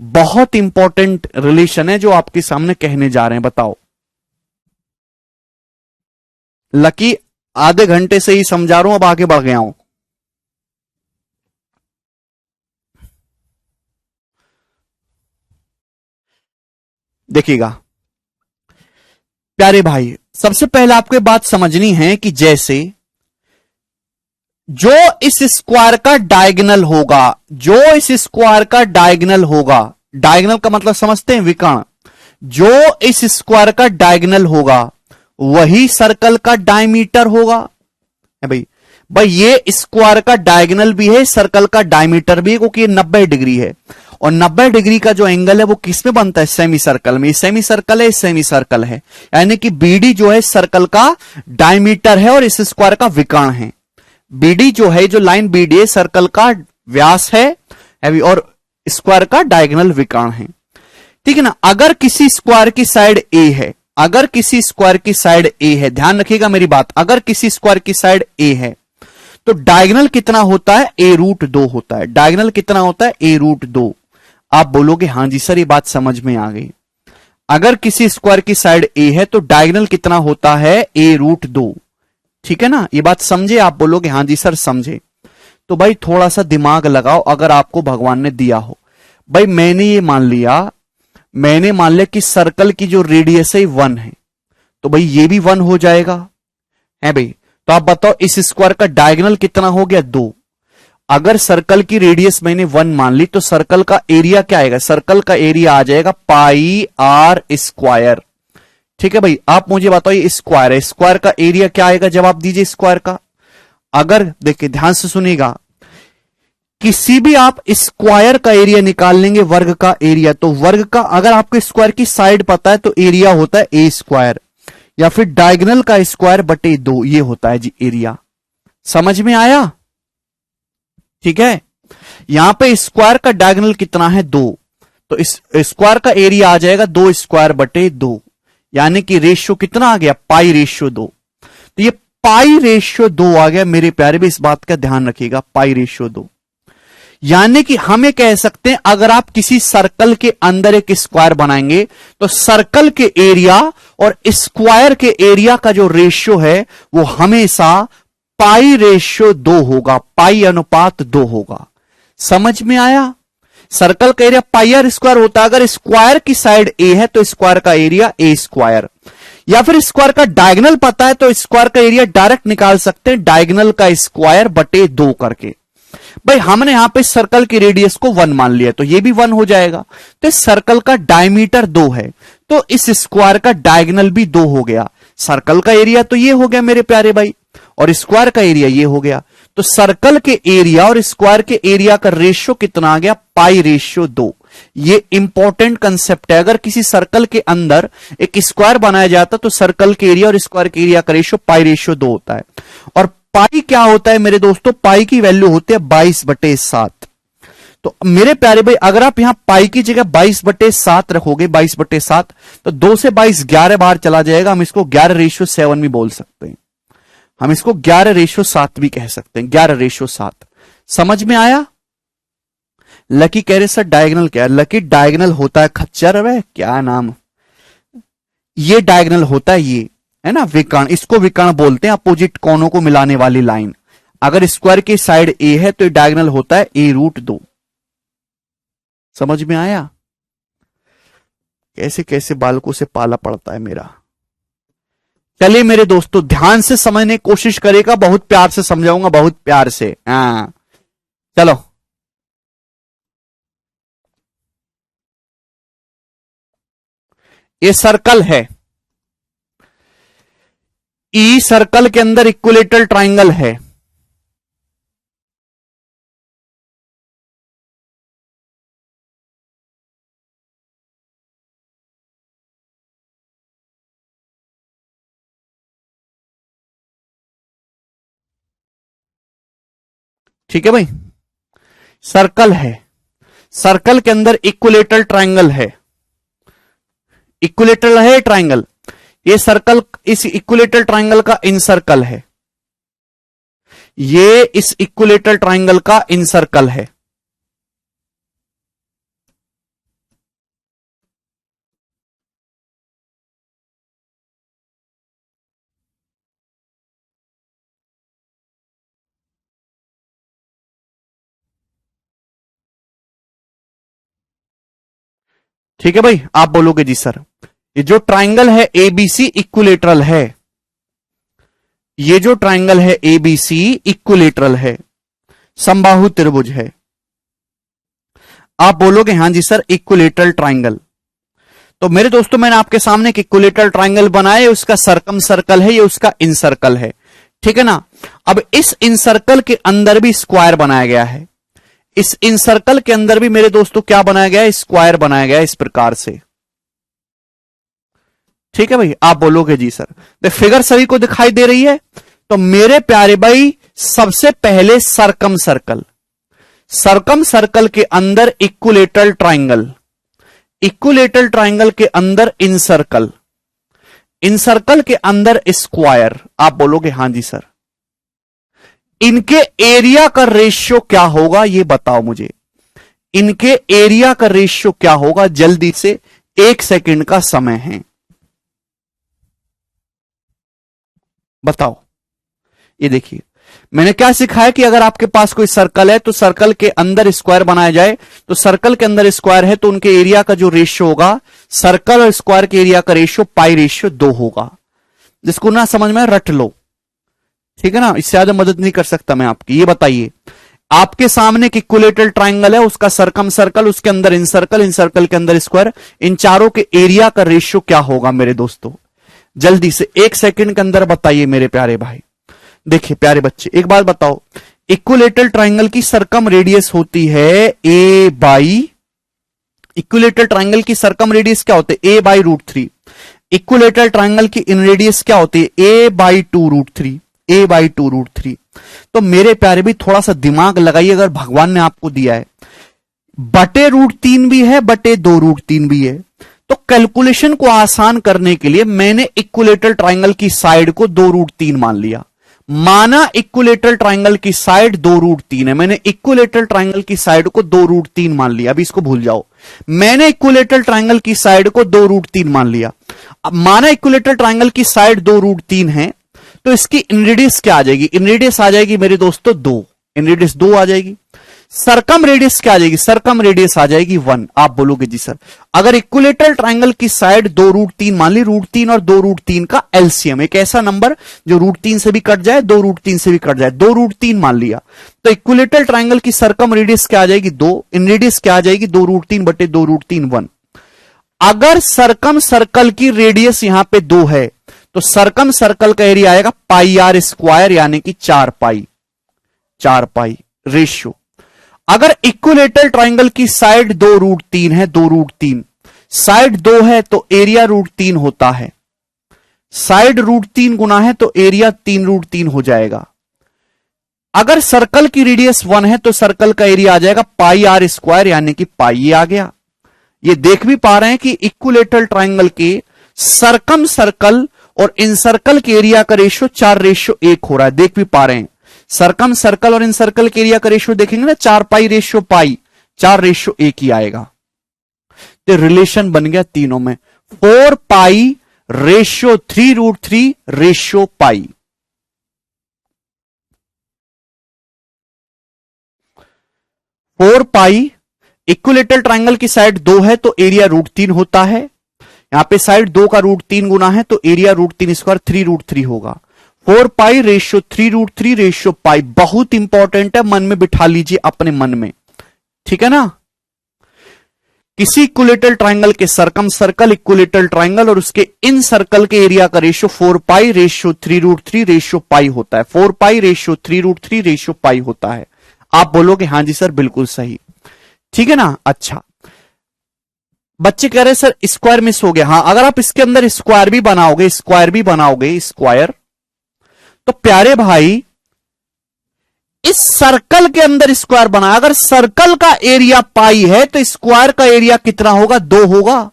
बहुत इंपॉर्टेंट रिलेशन है जो आपके सामने कहने जा रहे हैं, बताओ। लकी आधे घंटे से ही समझा रहा हूं, अब आगे बढ़ गया हूं। देखिएगा प्यारे भाई, सबसे पहले आपको ये बात समझनी है कि जैसे जो इस स्क्वायर का डायगोनल होगा, जो इस स्क्वायर का डायगोनल होगा, डायगोनल का मतलब समझते हैं, विकर्ण, जो इस स्क्वायर का डायगोनल होगा वही सर्कल का डायमीटर होगा। है भाई, भाई ये स्क्वायर का डायगोनल भी है, सर्कल का डायमीटर भी है, क्योंकि ये 90 डिग्री है, और 90 डिग्री का जो एंगल है वो किस में बनता है, सेमी सर्कल में। सेमी सर्कल है, सेमी सर्कल है, यानी कि बीडी जो है सर्कल का डायमीटर है और इस स्क्वायर का विकर्ण है। बीडी जो है, जो लाइन बीडी है, सर्कल का व्यास है और स्क्वायर का डायगोनल विकर्ण है, ठीक है ना। अगर किसी स्क्वायर की साइड ए है, अगर किसी स्क्वायर की साइड ए है, ध्यान रखिएगा मेरी बात, अगर किसी स्क्वायर की साइड ए है तो डायगोनल कितना होता है, a√2 होता है। डायगोनल कितना होता है, a√2। आप बोलोगे हाँ जी सर ये बात समझ में आ गई। अगर किसी स्क्वायर की साइड ए है तो डायगोनल कितना होता है, a√2, ठीक है ना। ये बात समझे? आप बोलोगे हाँ जी सर समझे। तो भाई थोड़ा सा दिमाग लगाओ, अगर आपको भगवान ने दिया हो। भाई मैंने ये मान लिया, मैंने मान लिया कि सर्कल की जो रेडियस है 1 है, तो भाई ये भी 1 हो जाएगा, है भाई। तो आप बताओ इस स्क्वायर का डायगोनल कितना हो गया, 2। अगर सर्कल की रेडियस मैंने 1 मान ली तो सर्कल का एरिया क्या आएगा, सर्कल का एरिया आ जाएगा πr²। ठीक है भाई, आप मुझे बताओ ये स्क्वायर है, स्क्वायर का एरिया क्या आएगा, जवाब दीजिए स्क्वायर का। अगर देखिए ध्यान से सुनिएगा, किसी भी आप स्क्वायर का एरिया निकाल लेंगे, वर्ग का एरिया, तो वर्ग का अगर आपको स्क्वायर की साइड पता है तो एरिया होता है a², या फिर डायगोनल का स्क्वायर बटे 2, ये होता है जी एरिया। समझ में आया? ठीक है, यहां पे स्क्वायर का डायगोनल कितना है, 2, तो इस स्क्वायर का एरिया आ जाएगा 2 स्क्वायर बटे 2, यानी कि रेशियो कितना आ गया, पाई रेशियो 2। तो ये पाई रेशियो 2 आ गया मेरे प्यारे भी, इस बात का ध्यान रखिएगा, पाई रेशियो 2। यानी कि हम ये कह सकते हैं अगर आप किसी सर्कल के अंदर एक स्क्वायर बनाएंगे तो सर्कल के एरिया और स्क्वायर के एरिया का जो रेशियो है वो हमेशा पाई रेशियो 2 होगा, पाई अनुपात 2 होगा। समझ में आया? सर्कल का एरिया पाई आर स्क्वायर होता है। अगर स्क्वायर की साइड ए है तो स्क्वायर का एरिया ए स्क्वायर, या फिर स्क्वायर का डायगोनल पता है तो स्क्वायर का एरिया डायरेक्ट निकाल सकते हैं, डायगोनल का स्क्वायर बटे 2 करके। भाई हमने यहां पे सर्कल की रेडियस को 1 मान लिया तो ये भी 1 हो जाएगा। तो इस सर्कल का डायमीटर 2 है तो इस स्क्वायर का डायगोनल भी 2 हो गया। सर्कल का एरिया तो ये हो गया मेरे प्यारे भाई, और स्क्वायर का एरिया ये हो गया। तो सर्कल के एरिया और स्क्वायर के एरिया का रेशियो कितना आ गया, पाई रेशियो 2। ये इंपॉर्टेंट कंसेप्ट है। अगर किसी सर्कल के अंदर एक स्क्वायर बनाया जाता तो सर्कल के एरिया और स्क्वायर के एरिया का रेशियो पाई रेशियो 2 होता है। और पाई क्या होता है मेरे दोस्तों, पाई की वैल्यू होती है 22/7। तो मेरे प्यारे भाई अगर आप यहां पाई की जगह 22/7 रखोगे, 22/7, तो 2 से 22 11 बार चला जाएगा। हम इसको 11:7 भी बोल सकते हैं, हम इसको 11:7 भी कह सकते हैं, 11:7। समझ में आया? लकी कह रहे सर डायगोनल क्या है? लकी डायगोनल होता है खच्चर, वे क्या नाम, ये डायगोनल होता है, ये है ना विकर्ण, इसको विकर्ण बोलते हैं, अपोजिट कोनों को मिलाने वाली लाइन। अगर स्क्वायर की साइड ए है तो डायगोनल होता है a√2। समझ में आया? कैसे कैसे बालकों से पाला पड़ता है मेरा। चलिए मेरे दोस्तों ध्यान से समझने की कोशिश करेगा, बहुत प्यार से समझाऊंगा, बहुत प्यार से। हाँ चलो, ये सर्कल है, ई सर्कल के अंदर इक्विलेटरल ट्राइंगल है। ठीक है भाई, सर्कल है, सर्कल के अंदर इक्विलेटरल ट्राइंगल है, इक्विलेटरल है ट्राइंगल। ये सर्कल इस इक्विलेटरल ट्राइंगल का इन सर्कल है, ये इस इक्विलेटरल ट्राइंगल का इन सर्कल है। ठीक है भाई, आप बोलोगे जी सर ये जो ट्राइंगल है एबीसी इक्विलेटरल है, ये जो ट्राइंगल है एबीसी इक्विलेटरल है, समबाहु त्रिभुज है। आप बोलोगे हां जी सर इक्विलेटरल ट्राइंगल। तो मेरे दोस्तों मैंने आपके सामने एक इक्विलेटरल ट्राइंगल बनाया, उसका सर्कम सर्कल है, ये उसका इन सर्कल है। ठीक है ना? अब इस इन सर्कल के अंदर भी स्क्वायर बनाया गया है, इस इन सर्कल के अंदर भी मेरे दोस्तों क्या बनाया गया है, स्क्वायर बनाया गया है इस प्रकार से। ठीक है भाई, आप बोलोगे जी सर। तो फिगर सभी को दिखाई दे रही है? तो मेरे प्यारे भाई सबसे पहले सर्कम सर्कल, सर्कम सर्कल के अंदर इक्विलेटरल ट्राइंगल, इक्विलेटरल ट्राइंगल के अंदर इन सर्कल, इन सर्कल के अंदर स्क्वायर। आप बोलोगे हां जी सर। इनके एरिया का रेशियो क्या होगा ये बताओ मुझे, इनके एरिया का रेशियो क्या होगा? जल्दी से, 1 सेकंड का समय है, बताओ। ये देखिए मैंने क्या सिखाया कि अगर आपके पास कोई सर्कल है तो सर्कल के अंदर स्क्वायर बनाया जाए, तो सर्कल के अंदर स्क्वायर है तो उनके एरिया का जो रेशियो होगा, सर्कल और स्क्वायर के एरिया का रेशियो पाई रेशियो 2 होगा। जिसको ना समझ में रट लो, ठीक है ना, इससे ज्यादा मदद नहीं कर सकता मैं आपकी। ये बताइए आपके सामने एक इक्विलेटरल ट्राइंगल है, उसका सर्कम सर्कल, उसके अंदर इन सर्कल के अंदर स्क्वायर, इन चारों के एरिया का रेशियो क्या होगा मेरे दोस्तों? जल्दी से 1 सेकंड के अंदर बताइए मेरे प्यारे भाई। देखिए प्यारे बच्चे एक बात बताओ, इक्विलेटरल ट्राइंगल की सर्कम रेडियस होती है ए बाई, इक्विलेटरल ट्राइंगल की सर्कम रेडियस क्या होती है? a/√3। इक्विलेटरल ट्राइंगल की इन रेडियस क्या होती है? a/2√3, a/2√3। तो मेरे प्यारे भी थोड़ा सा दिमाग लगाइए, अगर भगवान ने आपको दिया है, बटे √3 भी है, बटे 2√3 भी है। तो कैलकुलेशन को आसान करने के लिए मैंने इक्विलेटरल ट्राइंगल की साइड को 2√3 मान लिया। माना इक्विलेटरल ट्राइंगल की साइड 2√3 है, मैंने इक्विलेटरल ट्राइंगल की साइड को 2√3 मान लिया। अभी इसको भूल जाओ, मैंने इक्विलेटरल ट्राइंगल की साइड को 2√3 मान लिया। अब माना इक्विलेटरल ट्राइंगल की साइड 2√3 है, तो इसकी इनरेडियस क्या आ जाएगी? इनरेडियस आ जाएगी मेरे दोस्तों 2, इनरेडियस 2 आ जाएगी। सरकम रेडियस क्या आ जाएगी? सरकम रेडियस आ जाएगी 1। आप बोलोगे जी सर, अगर इक्विलेटरल ट्राइंगल की साइड 2√3 मान ली, √3 और 2√3 का एलसीएम, एक ऐसा नंबर जो √3 से भी कट जाए, 2√3 से भी कट जाए, 2√3 मान लिया, तो इक्विलेटरल ट्राइंगल की सरकम रेडियस क्या आ जाएगी? 2। इन रेडियस क्या आ जाएगी? 2√3 बटे 2√3 1। अगर सरकम सर्कल की रेडियस यहां पे 2 है, तो सरकम सर्कल का एरिया आएगा πr², यानी कि 4 पाई रेशियो। अगर इक्विलेटरल ट्राइंगल की साइड 2√3 है, 2√3 साइड 2 है, तो एरिया √3 होता है। साइड √3 गुना है तो एरिया 3√3 हो जाएगा। अगर सर्कल की रेडियस 1 है तो सर्कल का एरिया आ जाएगा πr², यानी कि पाई। ये आ गया। ये देख भी पा रहे हैं कि इक्विलेटरल ट्राइंगल के सरकम सर्कल और इन सर्कल के एरिया का रेशियो 4:1 हो रहा है। देख भी पा रहे हैं, सरकम सर्कल और इन सर्कल के एरिया का रेशियो देखेंगे ना, 4π/π, 4:1 ही आएगा। तो रिलेशन बन गया तीनों में, 4π/3√3/π। 4π, इक्विलेटरल ट्राइंगल की साइड 2 है तो एरिया √3 होता है। यहां पे साइड 2 का √3 गुना है तो एरिया √3² 3√3 होगा। 4π/3√3/π बहुत इंपॉर्टेंट है, मन में बिठा लीजिए अपने मन में, ठीक है ना। किसी इक्विलेटरल ट्राइंगल के सरकम सर्कल, इक्विलेटरल ट्राइंगल और उसके इन सर्कल के एरिया का रेशियो 4π/3√3/π होता है। 4π/3√3/π होता है। आप बोलोगे हां जी सर बिल्कुल सही, ठीक है ना। अच्छा, बच्चे कह रहे सर स्क्वायर मिस हो गया। हां, अगर आप इसके अंदर स्क्वायर भी बनाओगे, स्क्वायर, तो प्यारे भाई इस सर्कल के अंदर स्क्वायर बना, अगर सर्कल का एरिया पाई है तो स्क्वायर का एरिया कितना होगा? 2 होगा।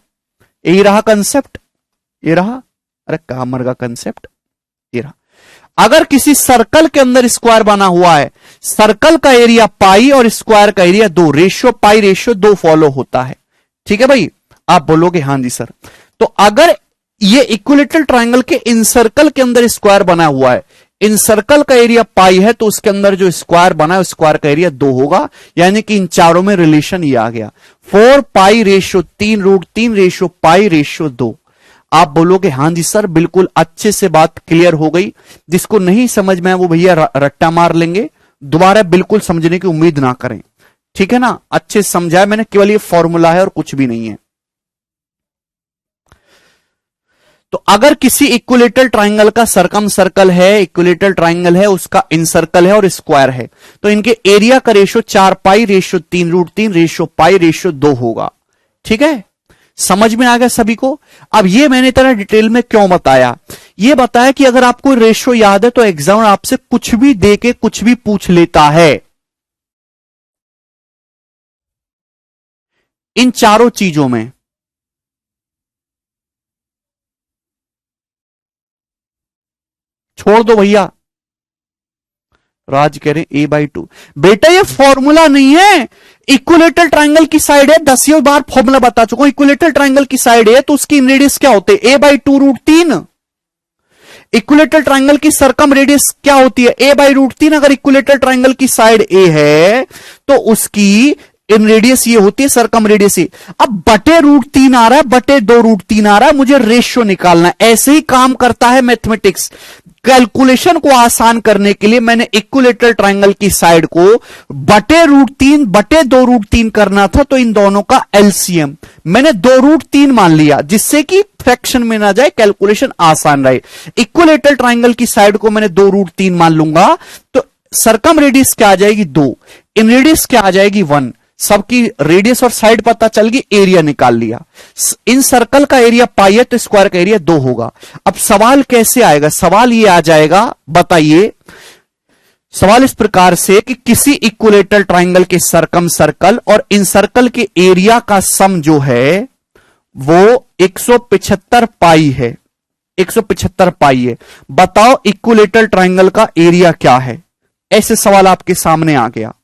यही रहा कंसेप्ट, ये रहा। अरे कहां मर गया कंसेप्ट, ये रहा। अगर किसी सर्कल के अंदर स्क्वायर बना हुआ है, सर्कल का एरिया पाई और स्क्वायर का एरिया 2, रेशियो π/2 फॉलो होता है, ठीक है भाई। आप बोलोगे हां जी सर। तो अगर ये इक्विलेटरल ट्राइंगल के इन सर्कल के अंदर स्क्वायर बना हुआ है, इन सर्कल का एरिया पाई है, तो उसके अंदर जो स्क्वायर बना है स्क्वायर का एरिया 2 होगा, यानी कि इन चारों में रिलेशन ये आ गया 4π/3√3/π/2। आप बोलोगे हां जी सर बिल्कुल, अच्छे से बात क्लियर हो गई। जिसको नहीं समझ में है वो भैया रट्टा मार लेंगे, दोबारा बिल्कुल समझने की उम्मीद ना करें, ठीक है ना। अच्छे से समझाया मैंने, केवल ये फॉर्मूला है और कुछ भी नहीं है। तो अगर किसी इक्विलेटरल ट्राइंगल का सरकम सर्कल है, इक्विलेटरल ट्राइंगल है, उसका इनसर्कल है और स्क्वायर है, तो इनके एरिया का रेशियो 4π/3√3/π/2 होगा, ठीक है। समझ में आ गया सभी को। अब ये मैंने इतना डिटेल में क्यों बताया? ये बताया कि अगर आपको रेशियो याद है तो एग्जाम आपसे कुछ भी देके कुछ भी पूछ लेता है। इन चारों चीजों में छोड़ दो भैया। राज कह रहे a/2। बेटा ये फॉर्मूला नहीं है, इक्विलेटरल ट्राइंगल की साइड है, 10 बार फॉर्मूला बता चुका हूं। इक्विलेटरल ट्राइंगल की साइड है तो उसकी रेडियस क्या होते हैं? a/2√3। इक्विलेटरल ट्राइंगल की सरकम रेडियस क्या होती है? a/√3। अगर इक्विलेटरल ट्राइंगल की साइड a है तो उसकी इन रेडियस ये होती है सरकम रेडियस। अब बटे √3 आ रहा है, बटे 2√3 आ रहा है, मुझे रेशियो निकालना है। ऐसे ही काम करता है मैथमेटिक्स। कैलकुलेशन को आसान करने के लिए मैंने इक्विलेटरल ट्राइंगल की साइड को बटे √3 बटे 2√3 करना था, तो इन दोनों का एलसीएम मैंने 2√3 मान लिया, जिससे कि फ्रैक्शन में ना जाए, कैलकुलेशन आसान रहे। इक्विलेटरल ट्राइंगल की साइड को मैंने 2√3 मान लूंगा, तो सरकम रेडियस क्या आ जाएगी? 2। इन रेडियस क्या आ जाएगी? 1। सबकी रेडियस और साइड पता चल गई, एरिया निकाल लिया। इन सर्कल का एरिया पाई है तो स्क्वायर का एरिया 2 होगा। अब सवाल कैसे आएगा? सवाल ये आ जाएगा, बताइए, सवाल इस प्रकार से कि किसी इक्विलेटरल ट्राइंगल के सरकम सर्कल और इन सर्कल के एरिया का सम जो है वो 175 पाई है, 175 पाई है। बताओ इक्विलेटरल ट्राइंगल का एरिया क्या है। ऐसे सवाल आपके सामने आ गया।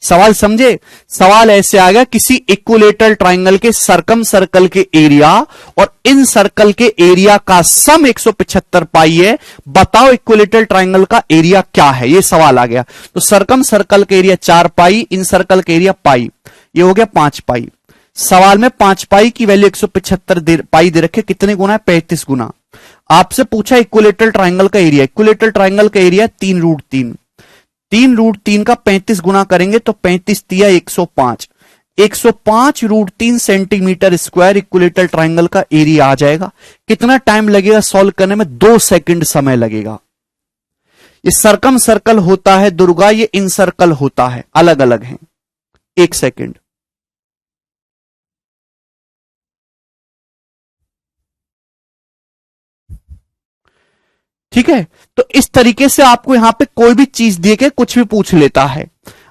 सवाल समझे? सवाल ऐसे आ गया, किसी इक्विलेटरल ट्राइंगल के सरकम सर्कल के एरिया और इन सर्कल के एरिया का सम 175 पाई है। बताओ इक्विलेटरल ट्राइंगल का एरिया क्या है। ये सवाल आ गया। तो सरकम सर्कल का एरिया 4 पाई, इन सर्कल का एरिया पाई, ये हो गया 5 पाई। सवाल में 5 पाई की वैल्यू 175 पाई दे रखे, कितने गुना है? 35 गुना। आपसे पूछा इक्विलेटरल ट्राइंगल का एरिया। इक्विलेटरल ट्राइंगल का एरिया 3√3, 3√3 का 35 गुना करेंगे तो 35 तिया 105, 105√3 सेंटीमीटर स्क्वायर इक्विलेटरल ट्राइंगल का एरिया आ जाएगा। कितना टाइम लगेगा सॉल्व करने में? 2 सेकंड समय लगेगा। ये सरकम सर्कल होता है दुर्गा, ये इन सर्कल होता है, अलग अलग हैं। 1 सेकंड। ठीक है, तो इस तरीके से आपको यहां पे कोई भी चीज दे के कुछ भी पूछ लेता है।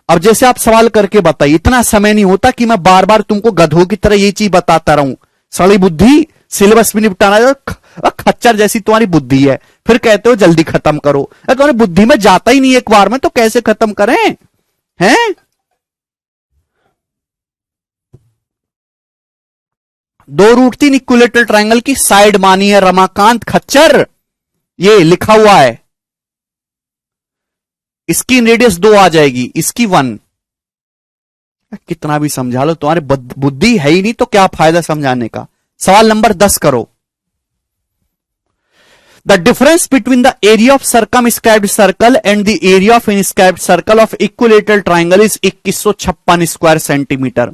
अब जैसे आप सवाल करके बताइए, इतना समय नहीं होता कि मैं बार बार तुमको गधों की तरह ये चीज बताता रहूं। सड़ी बुद्धि, सिलेबस भी निपटाना, खच्चर जैसी तुम्हारी बुद्धि है, फिर कहते हो जल्दी खत्म करो। तुम्हारी बुद्धि में जाता ही नहीं एक बार में, तो कैसे खत्म करें? हैं? 2√3 इक्विलेटरल ट्राइंगल की साइड मानी है रमाकांत खच्चर, ये लिखा हुआ है। इसकी रेडियस 2 आ जाएगी, इसकी 1। कितना भी समझा लो, तुम्हारी बुद्धि है ही नहीं तो क्या फायदा समझाने का। सवाल नंबर 10 करो। The difference between the area of circumscribed circle and the area of inscribed circle of equilateral triangle is 2156 square centimeter.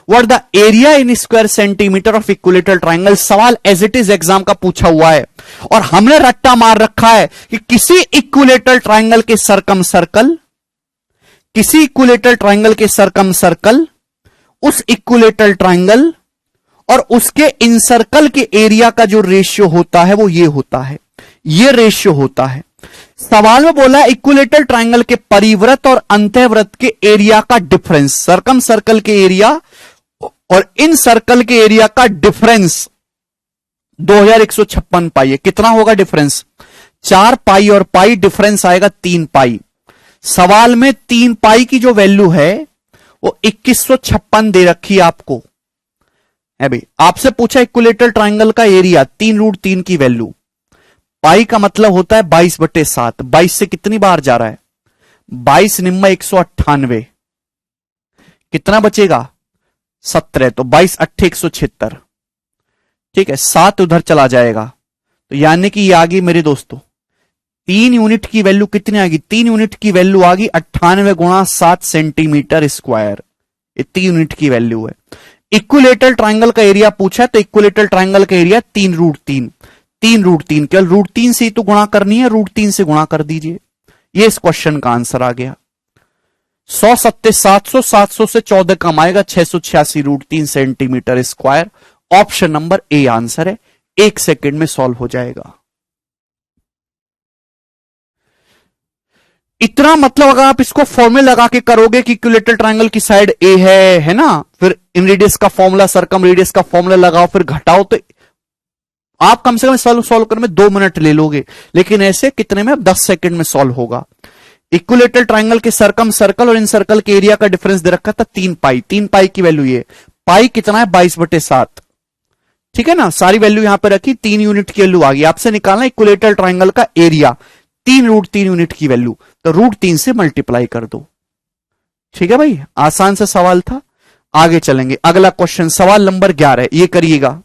What the area in square centimeter of equilateral triangle? सवाल as it is एग्जाम का पूछा हुआ है और हमने रट्टा मार रखा है कि किसी इक्विलेटरल ट्राइंगल के सरकम सर्कल, किसी इक्विलेटरल ट्राइंगल के सरकम सर्कल, उस इक्विलेटरल ट्राइंगल और उसके इंसर्कल के एरिया का जो रेशियो होता है वो ये होता है, ये रेशियो होता है। सवाल में बोला है इक्विलेटरल ट्राइंगल के परिव्रत और अंतःव्रत के एरिया का डिफरेंस, सरकम सर्कल के एरिया और इन सर्कल के एरिया का डिफरेंस 2156 पाई है। कितना होगा डिफरेंस? 4 पाई और पाई, डिफरेंस आएगा 3 पाई। सवाल में 3 पाई की जो वैल्यू है वो 2156 दे रखी है आपको है भाई। आपसे पूछा इक्विलेटरल ट्राइंगल का एरिया, 3√3 की वैल्यू। पाई का मतलब होता है 22/7। 22 से कितनी बार जा रहा है? 22 निम्मा 198, कितना बचेगा? 17। तो 22 8 176। ठीक है, 7 उधर चला जाएगा, तो यानी कि ये आ गई मेरे दोस्तों 3 यूनिट की वैल्यू। कितनी आएगी? 3 यूनिट की वैल्यू आ गई 98 गुणा 7 सेंटीमीटर स्क्वायर। ये 3 यूनिट की वैल्यू है। इक्विलेटरल ट्राइंगल का एरिया पूछा है, तो इक्विलेटरल ट्राइंगल का एरिया 3√3, 3√3, केवल √3 से ही तो गुणा करनी है, √3 से गुणा कर दीजिए। ये इस क्वेश्चन का आंसर आ गया। 100 7 700, 700 से 14 कम आएगा, 686 √3 centimetre square. Option number A answer है। 1 सेकंड में सॉल्व हो जाएगा। इतना मतलब अगर आप इसको फॉर्मूला लगा के करोगे कि इक्विलेटरल ट्राइंगल की साइड ए है ना, फिर इन रेडियस का फॉर्मूला, सरकम रेडियस का फॉर्मूला लगाओ, फिर घटाओ, तो आप कम से कम सॉल्व करने में 2 मिनट ले लोगे। लेकिन ऐसे कितने में? 10 सेकंड में सॉल्व होगा। इक्विलेटरल ट्राइंगल के सरकम सर्कल और इन सर्कल के एरिया का डिफरेंस दे रखा था 3 पाई। 3 पाई की वैल्यू ये, पाई कितना है? 22/7। ठीक है ना, सारी वैल्यू यहां पर रखी, 3 यूनिट की वैल्यू आ गई। आपसे निकालना इक्विलेटरल ट्राइंगल का एरिया, 3√3 यूनिट की वैल्यू, तो √3 से मल्टीप्लाई कर दो। ठीक है भाई, आसान सा सवाल था। आगे चलेंगे, अगला क्वेश्चन सवाल नंबर 11, ये करिएगा।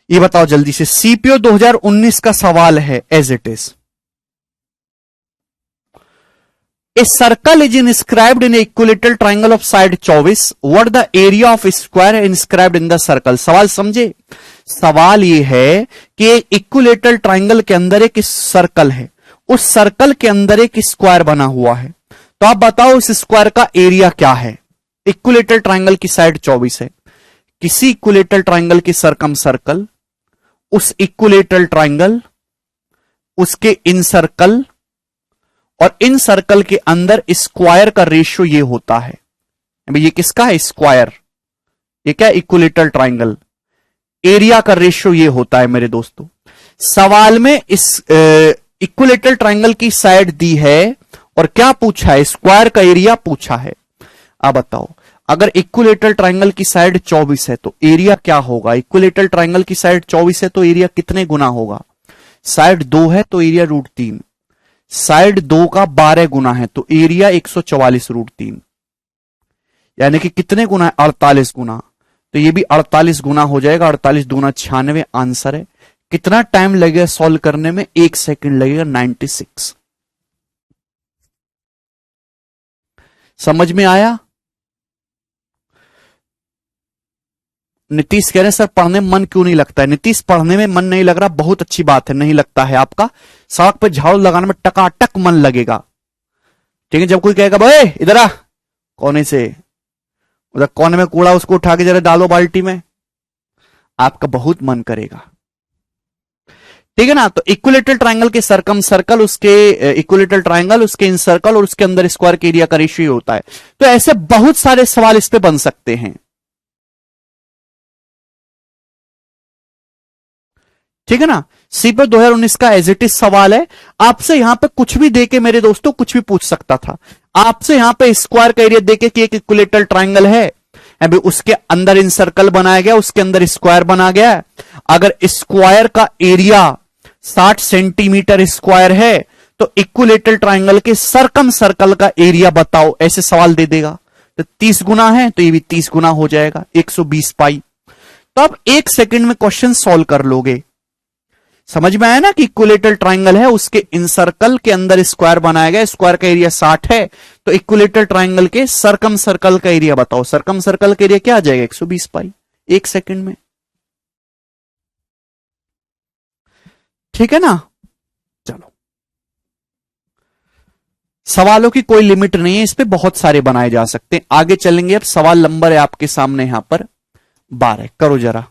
ये बताओ जल्दी से, सीपीओ 2019 का सवाल है as it is. A circle is inscribed in equilateral triangle of side 24, what the area of square inscribed in the circle. सवाल समझे? सवाल ये है कि इक्विलेटरल ट्राइंगल के अंदर एक सर्कल है, उस सर्कल के अंदर एक स्क्वायर बना हुआ है, तो आप बताओ इस स्क्वायर का एरिया क्या है। इक्विलेटरल ट्राइंगल की साइड 24 है, किसी इक्विलेटरल ट्राइंगल की सरकम सर्कल, उस इक्विलेटरल ट्राइंगल, उसके इन सर्कल और इन सर्कल के अंदर स्क्वायर का रेशियो ये होता है। ये किसका है? स्क्वायर। ये क्या? Equilateral triangle. एरिया का रेशियो ये होता है मेरे दोस्तों। सवाल में इस इक्विलेटरल ट्राइंगल की साइड दी है और क्या पूछा है? स्क्वायर का एरिया पूछा है। अब बताओ, अगर इक्विलेटरल ट्राइंगल की साइड 24 है तो एरिया क्या होगा? इक्विलेटरल ट्राइंगल की साइड 24 है तो एरिया कितने गुना होगा? साइड 2 है तो एरिया √3, साइड 2 का 12 गुना है तो एरिया 144 √3, यानी कि कितने गुना है? 48 गुना। तो ये भी 48 गुना हो जाएगा। 48 दूना 96 आंसर है। कितना टाइम लगेगा सॉल्व करने में? 1 सेकंड लगेगा। 96। समझ में आया? नीतीश कह रहे हैं सर पढ़ने में मन क्यों नहीं लगता है? नीतीश पढ़ने में मन नहीं लग रहा, बहुत अच्छी बात है, नहीं लगता है आपका। सड़क पे झाड़ू लगाने में टकाटक मन लगेगा। ठीक है, जब कोई कहेगा भाई इधर आ, कोने से उधर कोने में कूड़ा, उसको उठा के जरा डालो बाल्टी में, आपका बहुत मन करेगा। ठीक है ना? तो इक्विलेटरल ट्राइंगल के सरकम सर्कल, उसके इक्विलेटरल ट्राइंगल, उसके इन सर्कल और उसके अंदर स्क्वायर के एरिया का रेशियो होता है। तो ऐसे बहुत सारे सवाल इस पे बन सकते हैं। ठीक है ना? सी पर 2019 का एज इट इज सवाल है। आपसे यहां पे कुछ भी देके मेरे दोस्तों कुछ भी पूछ सकता था। आपसे यहां पे स्क्वायर का एरिया देके कि एक इक्विलेटरल ट्राइंगल है, अभी उसके अंदर इन सर्कल बनाया गया, उसके अंदर स्क्वायर बना गया। अगर स्क्वायर का एरिया 60 सेंटीमीटर स्क्वायर है तो इक्विलेटरल ट्राइंगल के सरकम सर्कल का एरिया बताओ, ऐसे सवाल दे देगा। तो 30 गुना है तो ये भी 30 गुना हो जाएगा, 120 पाई। तो आप 1 सेकंड में क्वेश्चन सॉल्व कर लोगे। समझ में आया ना कि इक्विलेटरल ट्राइंगल है, उसके इन सर्कल के अंदर स्क्वायर बनाया गया, स्क्वायर का एरिया 60 है, तो इक्विलेटरल ट्राइंगल के सरकम सर्कल का एरिया बताओ। सरकम सर्कल का एरिया क्या आ जाएगा? 120 पाई। 1 सेकंड में। ठीक है ना? चलो, सवालों की कोई लिमिट नहीं है, इस पे बहुत सारे बनाए जा सकते हैं। आगे चलेंगे। अब सवाल नंबर है आपके सामने यहां पर 12। करो जरा।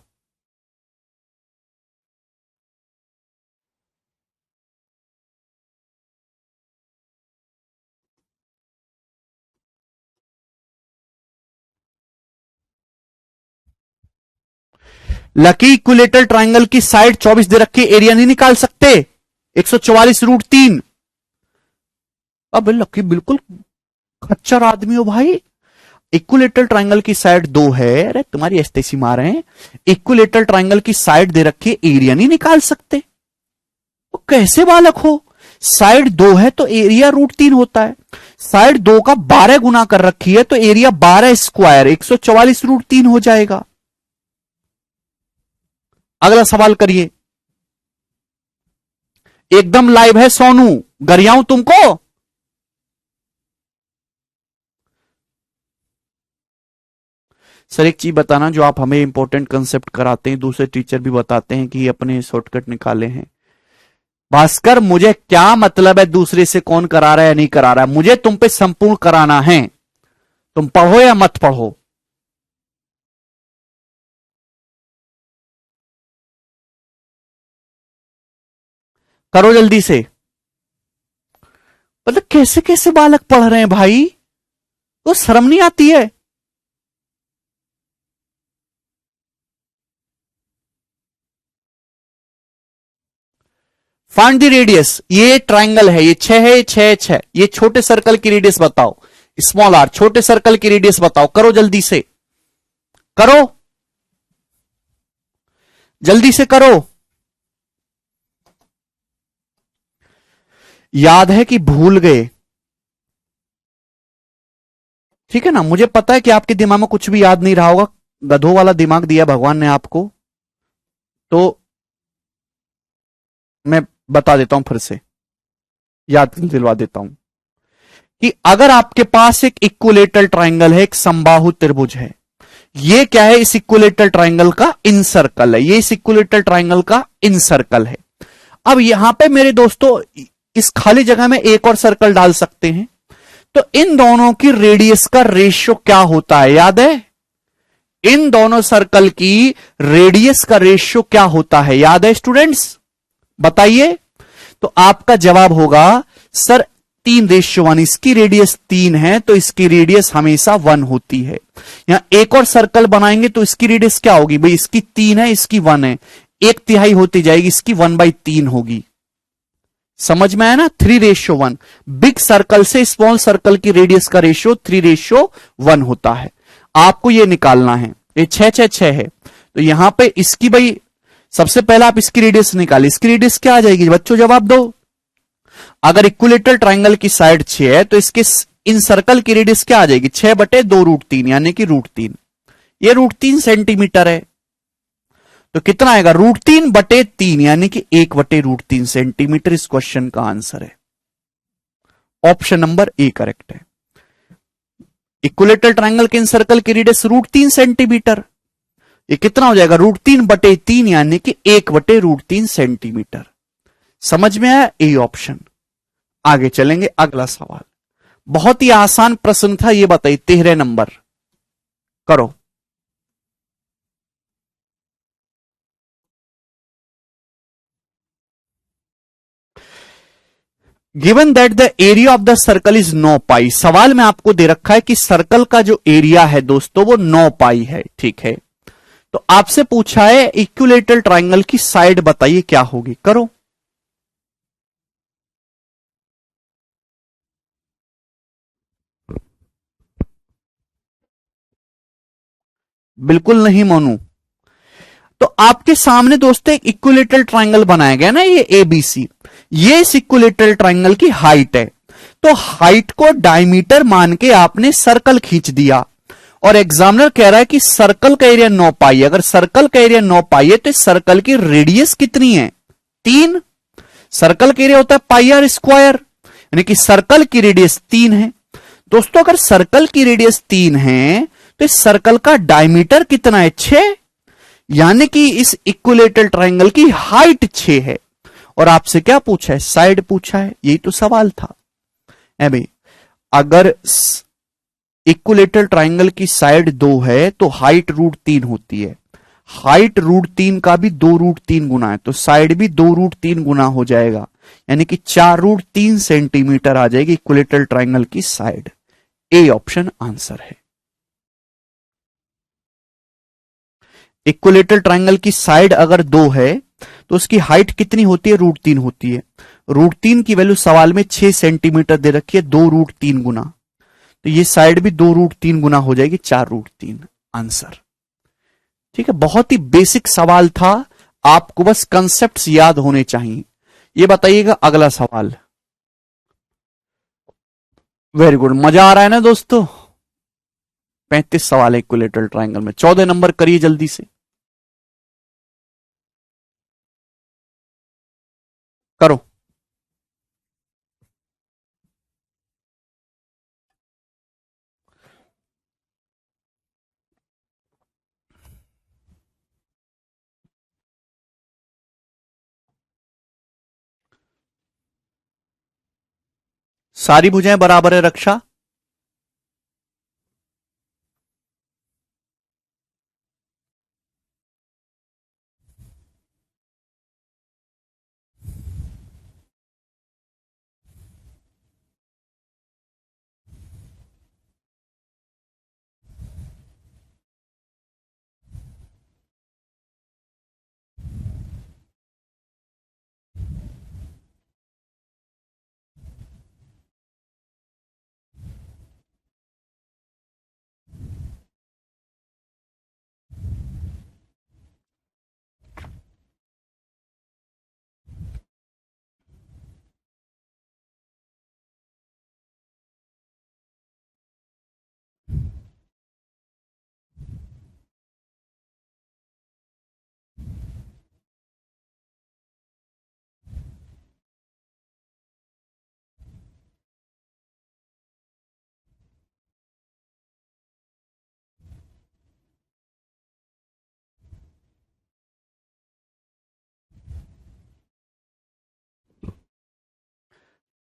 लकी इक्विलेटरल ट्राइंगल की साइड 24 दे रखी, एरिया नहीं निकाल सकते? 144 √3। अब लकी बिल्कुल खच्चर आदमी हो भाई। इक्विलेटरल ट्राइंगल की साइड 2 है, अरे तुम्हारी एस्तेसी मार रहे हैं। इक्विलेटरल ट्राइंगल की साइड दे रखी, एरिया नहीं निकाल सकते? तो कैसे बालक हो? साइड 2 है तो एरिया √3 होता है। साइड 2 का 12 गुना कर रखी है तो एरिया 12 स्क्वायर 144 √3 हो जाएगा। अगला सवाल करिए। एकदम लाइव है सोनू, गरियाऊं तुमको? सर एक चीज बताना, जो आप हमें इंपॉर्टेंट कंसेप्ट कराते हैं, दूसरे टीचर भी बताते हैं कि अपने शॉर्टकट निकाले हैं। भास्कर, मुझे क्या मतलब है दूसरे से कौन करा रहा है या नहीं करा रहा है? मुझे तुम पे संपूर्ण कराना है। तुम पढ़ो या मत पढ़ो। करो जल्दी से। मतलब कैसे कैसे बालक पढ़ रहे हैं भाई, तो शर्म नहीं आती है? Find the radius. ये ट्राइंगल है, ये 6 है, 6 6। ये छोटे सर्कल की रेडियस बताओ, स्मॉल आर। छोटे सर्कल की रेडियस बताओ, करो जल्दी से, करो जल्दी से करो। याद है कि भूल गए? ठीक है ना? मुझे पता है कि आपके दिमाग में कुछ भी याद नहीं रहा होगा, गधों वाला दिमाग दिया भगवान ने आपको। तो मैं बता देता हूं, फिर से याद दिलवा देता हूं कि अगर आपके पास एक इक्विलेटरल ट्राइंगल है, एक समबाहु त्रिभुज है, ये क्या है? इस इक्विलेटरल ट्राइंगल का इन सर्कल है, ये इस इक्विलेटरल ट्राइंगल का इन सर्कल है। अब यहां पे मेरे दोस्तों इस खाली जगह में एक और सर्कल डाल सकते हैं। तो इन दोनों की रेडियस का रेशियो क्या होता है, याद है? इन दोनों सर्कल की रेडियस का रेशियो क्या होता है, याद है स्टूडेंट्स? बताइए। तो आपका जवाब होगा सर 3:1। इसकी रेडियस 3 है तो इसकी रेडियस हमेशा 1 होती है। यहां एक और सर्कल बनाएंगे तो इसकी रेडियस क्या होगी भाई? इसकी 3 है, इसकी 1 है, 1/3 होती जाएगी, इसकी 1/3 होगी। समझ में आया ना? 3:1। बिग सर्कल से स्मॉल सर्कल की रेडियस का रेशियो 3:1 होता है। आपको यह निकालना है। ये 6 है तो यहां पे इसकी भाई सबसे पहले आप इसकी रेडियस निकालिए। इसकी रेडियस क्या आ जाएगी बच्चों, जवाब दो। अगर इक्विलेटरल ट्राइंगल की साइड 6 है तो इसके इन सर्कल की रेडियस क्या आ जाएगी? 6/2√3 यानी कि √3। ये √3 सेंटीमीटर है तो कितना आएगा? √3/3 यानी कि 1/√3 सेंटीमीटर इस क्वेश्चन का आंसर है। ऑप्शन नंबर ए करेक्ट है। इक्विलेटरल ट्राइंगल के इन सर्कल की रेडियस √3 सेंटीमीटर, ये कितना हो जाएगा? √3/3 यानी कि 1/√3 सेंटीमीटर। समझ में आया? A option. आगे चलेंगे, अगला सवाल बहुत ही आसान प्रश्न था, ये बताइए 13 नंबर करो। Given that the area of the circle is 9 पाई। सवाल में आपको दे रखा है कि सर्कल का जो एरिया है दोस्तों वो 9 पाई है, ठीक है? तो आपसे पूछा है इक्विलेटरल ट्राइंगल की साइड बताइए क्या होगी, करो। बिल्कुल नहीं मोनू। तो आपके सामने दोस्तों एक इक्विलेटरल ट्राइंगल बनाया गया ना, ये एबीसी, ये इस इक्विलेटरल ट्राइंगल की हाइट है। तो हाइट को डायमीटर मान के आपने सर्कल खींच दिया और एग्जामिनर कह रहा है कि सर्कल का एरिया 9 पाई। अगर सर्कल का एरिया 9 पाई है तो इस सर्कल की रेडियस कितनी है? 3। सर्कल का एरिया होता है पाई आर स्क्वायर, यानी कि सर्कल की रेडियस 3 है। दोस्तों अगर सर्कल की रेडियस 3 है तो इस सर्कल का डायमीटर कितना है? 6, यानी कि इस इक्विलेटरल ट्राइंगल की हाइट 6 है। और आपसे क्या पूछा है? साइड पूछा है, यही तो सवाल था। भाई अगर इक्विलेटरल ट्राइंगल की साइड 2 है तो हाइट √3 होती है। हाइट √3 का भी 2√3 गुना है तो साइड भी 2√3 गुना हो जाएगा, यानी कि 4√3 सेंटीमीटर आ जाएगी इक्विलेटरल ट्राइंगल की साइड। ए ऑप्शन आंसर है। इक्विलेटरल ट्राइंगल की साइड अगर 2 है तो उसकी हाइट कितनी होती है? √3 होती है। √3 की वैल्यू सवाल में 6 सेंटीमीटर दे रखी है, 2√3 गुना, तो ये साइड भी 2√3 गुना हो जाएगी, 4√3 आंसर। ठीक है, बहुत ही बेसिक सवाल था, आपको बस कंसेप्ट्स याद होने चाहिए। ये बताइएगा अगला सवाल। वेरी गुड, मजा आ रहा है ना दोस्तों? 35 सवाल है इक्विलेटरल ट्राइंगल में। 14 नंबर करिए जल्दी से, करो। सारी भुजाएं बराबर है रक्षा।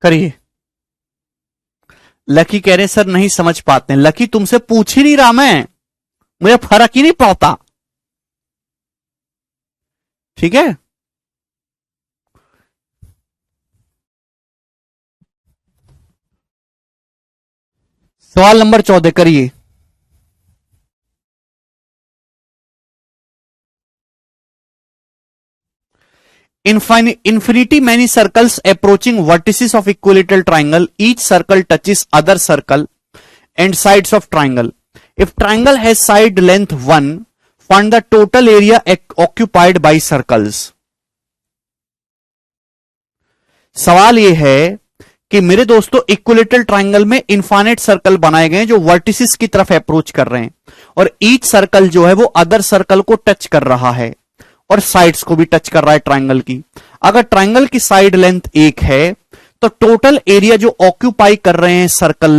करिए। लकी कह रहे सर नहीं समझ पाते हैं। लकी तुमसे पूछ ही नहीं रहा मैं, मुझे फर्क ही नहीं पड़ता, ठीक है। सवाल नंबर 14 करिए। Infinity many circles approaching vertices of equilateral triangle. Each circle touches other circle and sides of triangle. If triangle has side length 1, find the total area occupied by circles. सवाल यह है कि मेरे दोस्तों इक्विलेटरल ट्राइंगल में infinite circle बनाए गए हैं जो वर्टिसेस की तरफ अप्रोच कर रहे हैं, और ईच सर्कल जो है वो अदर सर्कल को टच कर रहा है और साइड्स को भी टच कर रहा है ट्राइंगल की। अगर ट्राइंगल की साइड लेंथ 1 है तो टोटल एरिया जो ऑक्यूपाई कर रहे हैं सर्कल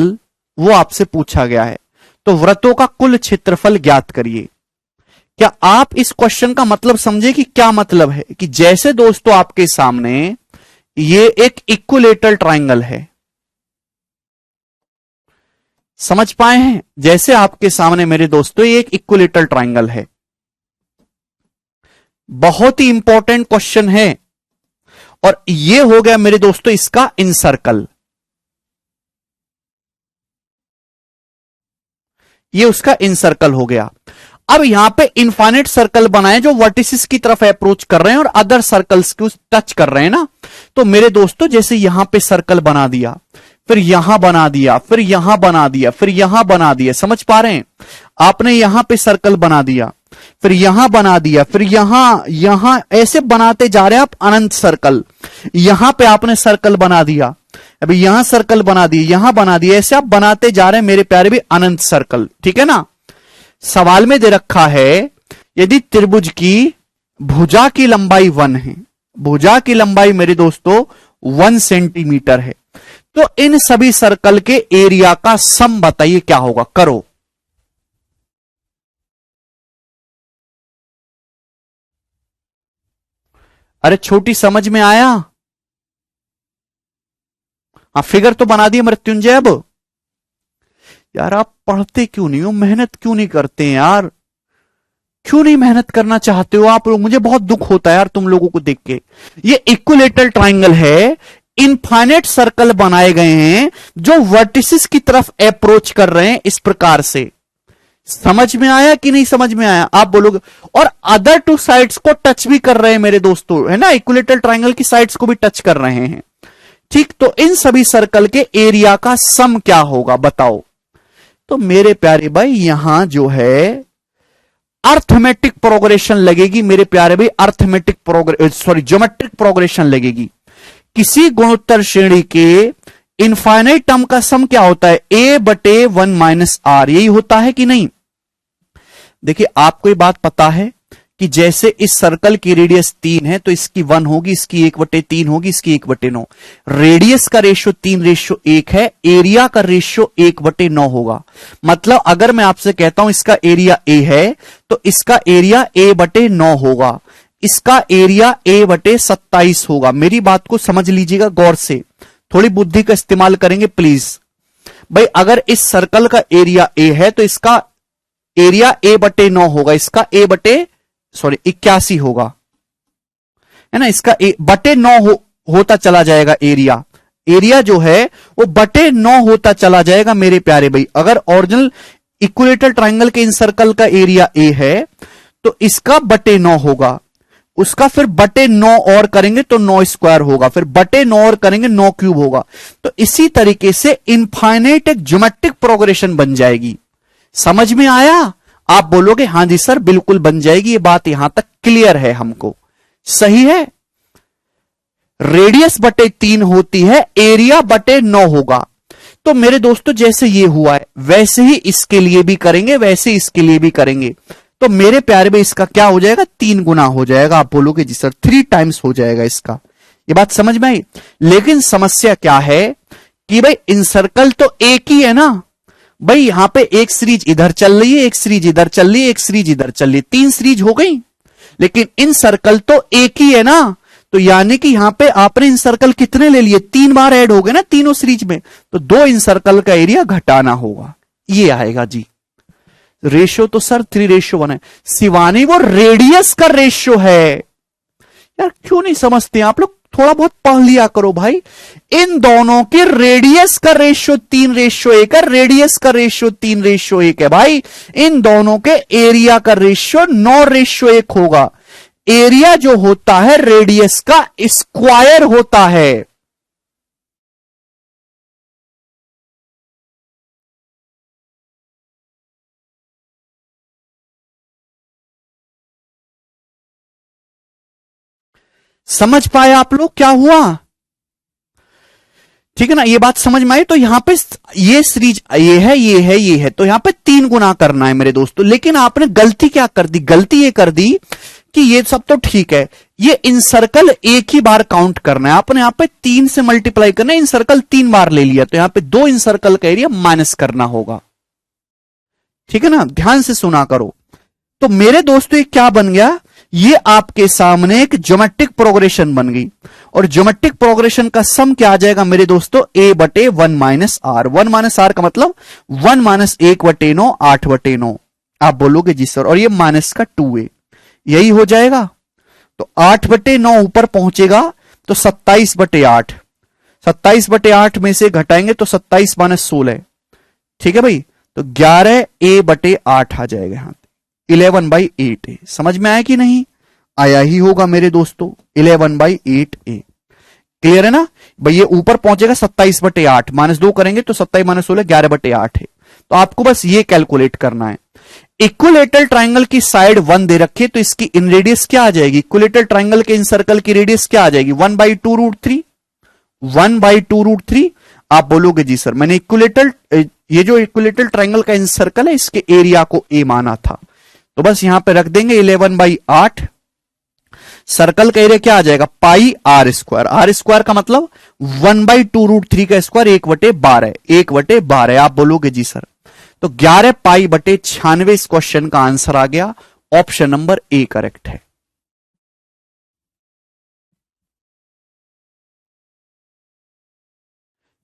वो आपसे पूछा गया है। तो वृत्तों का कुल क्षेत्रफल ज्ञात करिए। क्या आप इस क्वेश्चन का मतलब समझे कि क्या मतलब है? कि जैसे दोस्तों आपके सामने ये एक इक्विलेटरल ट्राइंगल है, समझ पाए हैं? जैसे आपके सामने मेरे दोस्तों ये एक इक्विलेटरल ट्राइंगल है। बहुत ही इंपॉर्टेंट क्वेश्चन है, और ये हो गया मेरे दोस्तों इसका इनसर्कल, ये उसका इनसर्कल हो गया। अब यहां पे इनफाइनाइट सर्कल बनाए जो वर्टिसेस की तरफ अप्रोच कर रहे हैं और अदर सर्कल्स को टच कर रहे हैं ना। तो मेरे दोस्तों जैसे यहां पे सर्कल बना दिया, फिर यहां बना दिया, फिर यहां बना दिया, फिर यहां बना दिया, समझ पा रहे हैं? आपने यहां पे सर्कल बना दिया, फिर यहां बना दिया, फिर यहां ऐसे बनाते जा रहे हैं आप अनंत सर्कल। यहां पे आपने सर्कल बना दिया, अभी यहां सर्कल बना दिया, यहां बना दिया, ऐसे आप बनाते जा रहे हैं मेरे प्यारे भी अनंत सर्कल, ठीक है ना। सवाल में दे रखा है यदि त्रिभुज की भुजा की लंबाई 1 है, भुजा की लंबाई मेरे दोस्तों 1 सेंटीमीटर है, तो इन सभी सर्कल के एरिया का सम बताइए क्या होगा। करो। अरे छोटी समझ में आया? हाँ फिगर तो बना दिए मृत्युंजय। अब यार आप पढ़ते क्यों नहीं हो, मेहनत क्यों नहीं करते हैं यार? क्यों नहीं मेहनत करना चाहते हो आप लोग? मुझे बहुत दुख होता है यार तुम लोगों को देख के। ये इक्विलेटरल ट्राइंगल है, इनफाइनाइट सर्कल बनाए गए हैं जो वर्टिसेस की तरफ अप्रोच कर रहे हैं इस प्रकार से। समझ में आया कि नहीं समझ में आया? आप बोलोगे और अदर टू साइड्स को टच भी कर रहे हैं मेरे दोस्तों, है ना, इक्विलेटरल ट्राइंगल की साइड्स को भी टच कर रहे हैं, ठीक। तो इन सभी सर्कल के एरिया का सम क्या होगा बताओ। तो मेरे प्यारे भाई यहां जो है अर्थमेटिक प्रोग्रेशन लगेगी मेरे प्यारे भाई, अर्थमेटिक ज्योमेट्रिक प्रोग्रेशन लगेगी। किसी गुणोत्तर श्रेणी के इनफाइनाइट टर्म का सम क्या होता है? a/1 - r, यही होता है कि नहीं? देखिए आपको ये बात पता है कि जैसे इस सर्कल की रेडियस 3 है तो इसकी 1 होगी, इसकी 1/3 होगी, इसकी 1/9। रेडियस का रेशियो 3:1 है, एरिया का रेशियो 1/9 होगा। मतलब अगर मैं आपसे कहता हूं इसका एरिया a है तो इसका एरिया a/9 होगा, इसका एरिया a/27 होगा। मेरी बात को समझ लीजिएगा गौर से, थोड़ी बुद्धि का इस्तेमाल करेंगे प्लीज भाई। अगर इस सर्कल का एरिया a है तो इसका एरिया a/9 होगा, इसका a/81 होगा, है ना, इसका a/9 होता चला जाएगा। एरिया जो है वो 9 होता चला जाएगा मेरे प्यारे भाई। अगर ओरिजिनल इक्विलेटरल ट्राइंगल के इन सर्कल का एरिया a है तो इसका 9 होगा, उसका फिर 9 और करेंगे तो 9² होगा, फिर 9 और करेंगे 9³ होगा। तो इसी तरीके से इनफाइनाइट एक ज्योमेट्रिक प्रोग्रेशन बन जाएगी। समझ में आया? आप बोलोगे हां जी सर बिल्कुल बन जाएगी, ये बात यहां तक क्लियर है हमको, सही है। रेडियस 3 होती है, एरिया 9 होगा। तो मेरे दोस्तों जैसे ये हुआ है वैसे ही इसके लिए भी करेंगे, वैसे इसके लिए भी करेंगे। तो मेरे प्यारे में इसका क्या हो जाएगा? 3 गुना हो जाएगा। आप बोलोगे जी सर 3 टाइम्स हो जाएगा इसका। ये बात समझ में आई? लेकिन समस्या क्या है कि भाई इन सर्कल तो एक ही है ना भाई, यहां पे एक सीरीज इधर चल रही है, एक सीरीज इधर चल रही है, एक सीरीज इधर चल रही है, 3 सीरीज हो गई। लेकिन इन सर्कल तो एक ही है ना, तो यानी कि यहां पे आपने इन सर्कल कितने ले लिए, 3 बार ऐड हो गए ना तीनों सीरीज में, तो 2 इन सर्कल का एरिया घटाना होगा, ये आएगा जी। रेशियो तो सर 3:1 है। शिवानी वो रेडियस का रेशियो है यार, क्यों नहीं समझते आप लोग, थोड़ा बहुत पढ़ लिया करो भाई। इन दोनों के रेडियस का रेशियो 3:1 है, रेडियस का रेशियो 3:1 है भाई। इन दोनों के एरिया का रेशियो 9:1 होगा। एरिया जो होता है रेडियस का स्क्वायर होता है। समझ पाए आप लोग क्या हुआ? ठीक है ना, ये बात समझ में आई। तो यहां पे ये सीरीज ये है, ये है, ये है, तो यहां पे 3 गुना करना है मेरे दोस्तों। लेकिन आपने गलती क्या कर दी, गलती ये कर दी कि ये सब तो ठीक है, ये इनसर्कल एक ही बार काउंट करना है आपने, यहां पे 3 से मल्टीप्लाई करना है। इनसर्कल 3 बार ले लिया, तो यहां पे 2 इनसर्कल का एरिया माइनस करना होगा। ठीक है ना, ध्यान से सुना करो। तो मेरे दोस्तों ये क्या बन गया, ये आपके सामने एक ज्योमेट्रिक प्रोग्रेशन बन गई। और ज्योमेट्रिक प्रोग्रेशन का सम क्या आ जाएगा मेरे दोस्तों, a/1 minus are. 1 minus are का मतलब 1 माइनस 1/9 8/9। आप बोलोगे जी सर, और ये माइनस का 2a, यही हो जाएगा। तो 8/9 ऊपर पहुंचेगा तो 27/8, 27/8 में से घटाएंगे तो 27 माइनस 16। ठीक है भाई, तो 11a/8 आ जाएगा यहां, 11/8 है। समझ में आया कि नहीं? आया ही होगा मेरे दोस्तों, 11/8a। क्लियर है ना भाई, ये ऊपर पहुंचेगा 27/8, -2 करेंगे तो 27 माइनस 16 11/8 है। तो आपको बस ये कैलकुलेट करना है। इक्विलेटरल ट्राइंगल की साइड 1 दे रखी है, तो इसकी इन रेडियस क्या आ जाएगी, इक्विलेटरल ट्राइंगल के इन सर्कल की रेडियस क्या आ जाएगी, 1/2√3, 1/2√3। आप बोलोगे जी सर मैंने इक्विलेटरल, ये जो इक्विलेटरल ट्राइंगल का इन सर्कल है इसके एरिया को a माना था, तो बस यहां पे रख देंगे 11/8। सर्कल का एरिया क्या आ जाएगा, πr²। r² का मतलब 1/2√3 का स्क्वायर 1/12, 1/12। आप बोलोगे जी सर, तो 11π/96 इस क्वेश्चन का आंसर आ गया। ऑप्शन नंबर ए करेक्ट है।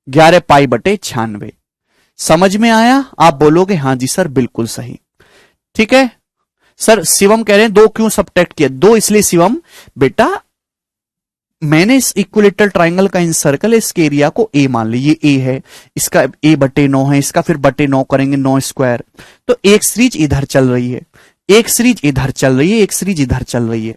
ग्यारह π/96 समझ में आया? आप बोलोगे हां जी सर बिल्कुल सही। ठीक है सर, शिवम कह रहे हैं 2 क्यों सब्ट्रैक्ट किया, 2 इसलिए शिवम बेटा मैंने इस इक्विलेटरल ट्राइंगल का इन सर्कल इसके एरिया को a मान ली, ये a है, इसका a/9 है, इसका फिर 9 करेंगे 9²। तो एक सीरीज इधर चल रही है, एक सीरीज इधर चल रही है, एक सीरीज इधर चल रही है,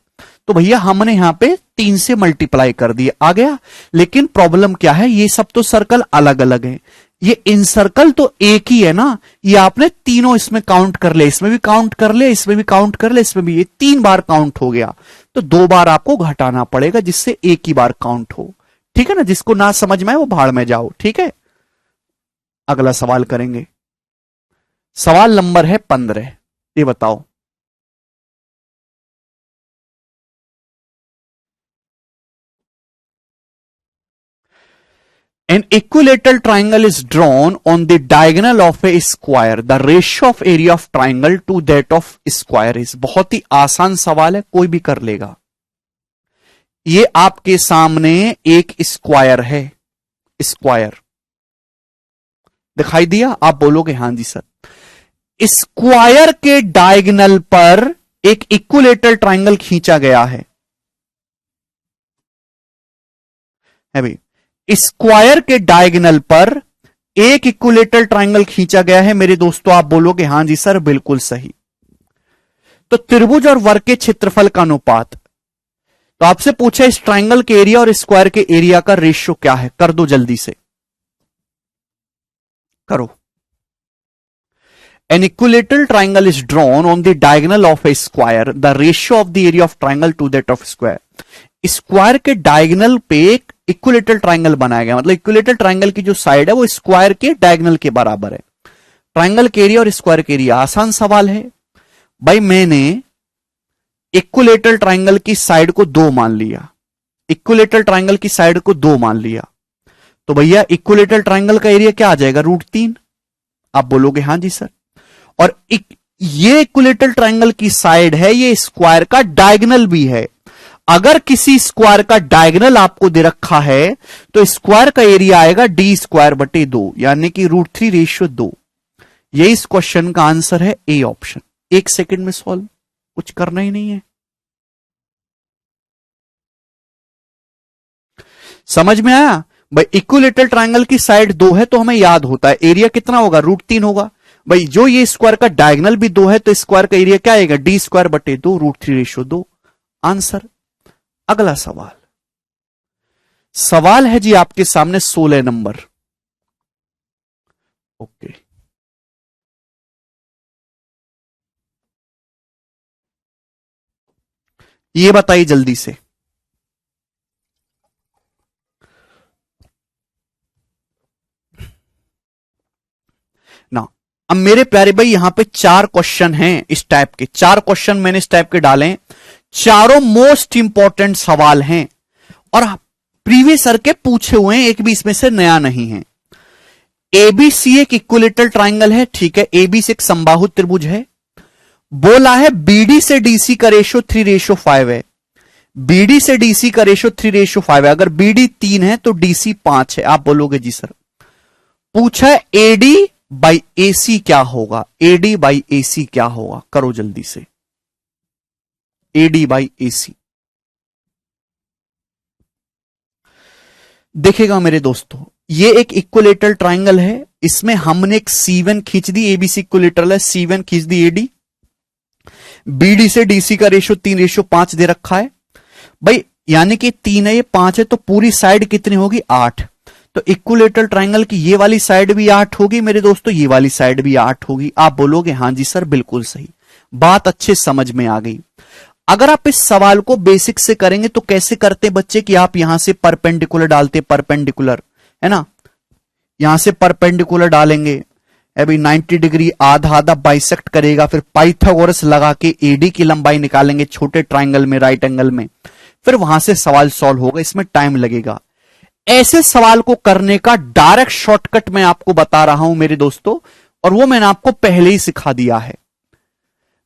तो भैया हमने यहां पे 3 से मल्टीप्लाई कर दिया, आ गया। लेकिन प्रॉब्लम क्या है, ये सब तो सर्कल अलग अलग है, ये इन सर्कल तो एक ही है ना, ये आपने तीनों इसमें काउंट कर ले, इसमें भी काउंट कर ले, इसमें भी काउंट कर ले, इसमें भी, ये 3 बार काउंट हो गया, तो 2 बार आपको घटाना पड़ेगा जिससे एक ही बार काउंट हो। ठीक है ना, जिसको ना समझ में आए वो भाड़ में जाओ। ठीक है, अगला सवाल करेंगे। सवाल नंबर है 15, ये बताओ। An equilateral triangle is drawn on the diagonal of a square. The ratio of area of triangle to that of square is. बहुत ही आसान सवाल है, कोई भी कर लेगा। ये आपके सामने एक स्क्वायर है, स्क्वायर दिखाई दिया? आप बोलोगे हां जी सर। स्क्वायर के डायगोनल पर एक इक्विलेटरल ट्राइंगल खींचा गया है भाई, स्क्वायर के डायगोनल पर एक इक्विलेटरल ट्राइंगल खींचा गया है मेरे दोस्तों। आप बोलोगे हां जी सर बिल्कुल सही। तो त्रिभुज और वर्ग के क्षेत्रफल का अनुपात, तो आपसे पूछा इस ट्राइंगल के एरिया और स्क्वायर के एरिया का रेशियो क्या है, कर दो जल्दी से, करो। An equilateral triangle is drawn on the diagonal of a square. The ratio of the area of triangle to that of square. Square के डायगोनल पे एक इक्विलेटरल ट्राइंगल बनाया गया, मतलब इक्विलेटरल ट्राइंगल की जो साइड है वो स्क्वायर के डायगोनल के बराबर है। ट्राइंगल के एरिया और स्क्वायर के एरिया, आसान सवाल है भाई। मैंने इक्विलेटरल ट्राइंगल की साइड को 2 मान लिया, इक्विलेटरल ट्राइंगल की साइड को 2 मान लिया, तो भैया इक्विलेटरल ट्राइंगल का एरिया क्या आ जाएगा, √3। आप बोलोगे हां जी सर। और ये इक्विलेटरल ट्राइंगल की साइड है, ये स्क्वायर का डायगोनल भी है। अगर किसी स्क्वायर का डायगोनल आपको दे रखा है तो स्क्वायर का एरिया आएगा डी स्क्वायर बटे 2, यानी कि √3/2। यही इस क्वेश्चन का आंसर है ए ऑप्शन। 1 सेकंड में सॉल्व, कुछ करना ही नहीं है। समझ में आया भाई? इक्विलेटरल ट्रायंगल की साइड 2 है तो हमें याद होता है एरिया कितना होगा, √3 होगा। भाई जो ये स्क्वायर का डायगोनल भी 2 है तो स्क्वायर का एरिया क्या आएगा, डी स्क्वायर बटे 2 √3/2। आंसर। अगला सवाल, सवाल है जी आपके सामने 16 नंबर। ओके, ये बताइए जल्दी से। ना, अब मेरे प्यारे भाई यहां पे 4 क्वेश्चन हैं इस टाइप के, 4 क्वेश्चन मैंने इस टाइप के डाले हैं। चारों मोस्ट इंपॉर्टेंट सवाल हैं और प्रीवियस ईयर के पूछे हुए हैं, एक भी इसमें से नया नहीं है। एबीसी एक इक्विलेटरल ट्राइंगल है, ठीक है। एबीसी एक समबाहु त्रिभुज है। बोला है बीडी से डीसी का रेशो 3/5 है। बीडी से डीसी का रेशो 3/5 है। अगर बीडी 3 है तो डीसी 5 है। आप बोलोगे जी सर। पूछा है एडी बाई एसी क्या होगा, एडी बाई एसी क्या होगा, करो जल्दी से। एडी बाई एसी देखेगा मेरे दोस्तों, ये एक इक्विलेटरल ट्राइंगल है, इसमें हमने एक C1 खींच दी, एबीसी इक्विलेटरल है, C1 खींच दी एडी। बीडी से डीसी का रेशो 3/5 दे रखा है भाई, यानी कि 3 है, ये 5 है, तो पूरी साइड कितनी होगी, 8। तो इक्विलेटरल ट्राइंगल की ये वाली साइड भी 8 होगी मेरे दोस्तों, ये वाली साइड भी 8 होगी। आप बोलोगे हां जी सर बिल्कुल सही, बात अच्छे समझ में आ गई। अगर आप इस सवाल को बेसिक से करेंगे तो कैसे करते बच्चे कि आप यहां से परपेंडिकुलर डालते, परपेंडिकुलर है ना, यहां से परपेंडिकुलर डालेंगे, अभी 90 डिग्री आधा आधा बाइसेक्ट करेगा, फिर पाइथागोरस लगा के एडी की लंबाई निकालेंगे छोटे ट्राइंगल में, राइट एंगल में, फिर वहां से सवाल सॉल्व होगा। इसमें टाइम लगेगा। ऐसे सवाल को करने का डायरेक्ट शॉर्टकट मैं आपको बता रहा हूं मेरे दोस्तों, और वो मैंने आपको पहले ही सिखा दिया है।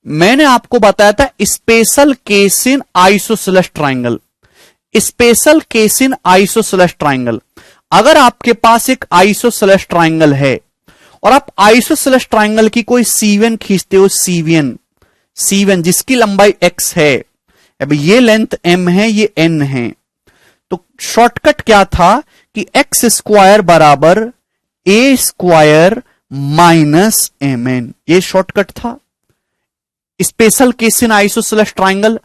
मैंने आपको बताया था special case in isosceles triangle. Special case in isosceles triangle, अगर आपके पास एक आइसोसेलेस ट्राइंगल है और आप आइसोसेलेस ट्राइंगल की कोई C1 खींचते हो, C1 जिसकी लंबाई x है, अभी ये लेंथ m है, ये n है, तो शॉर्टकट क्या था कि x² बराबर a² माइनस mn, ये शॉर्टकट था। Special case in isosceles triangle,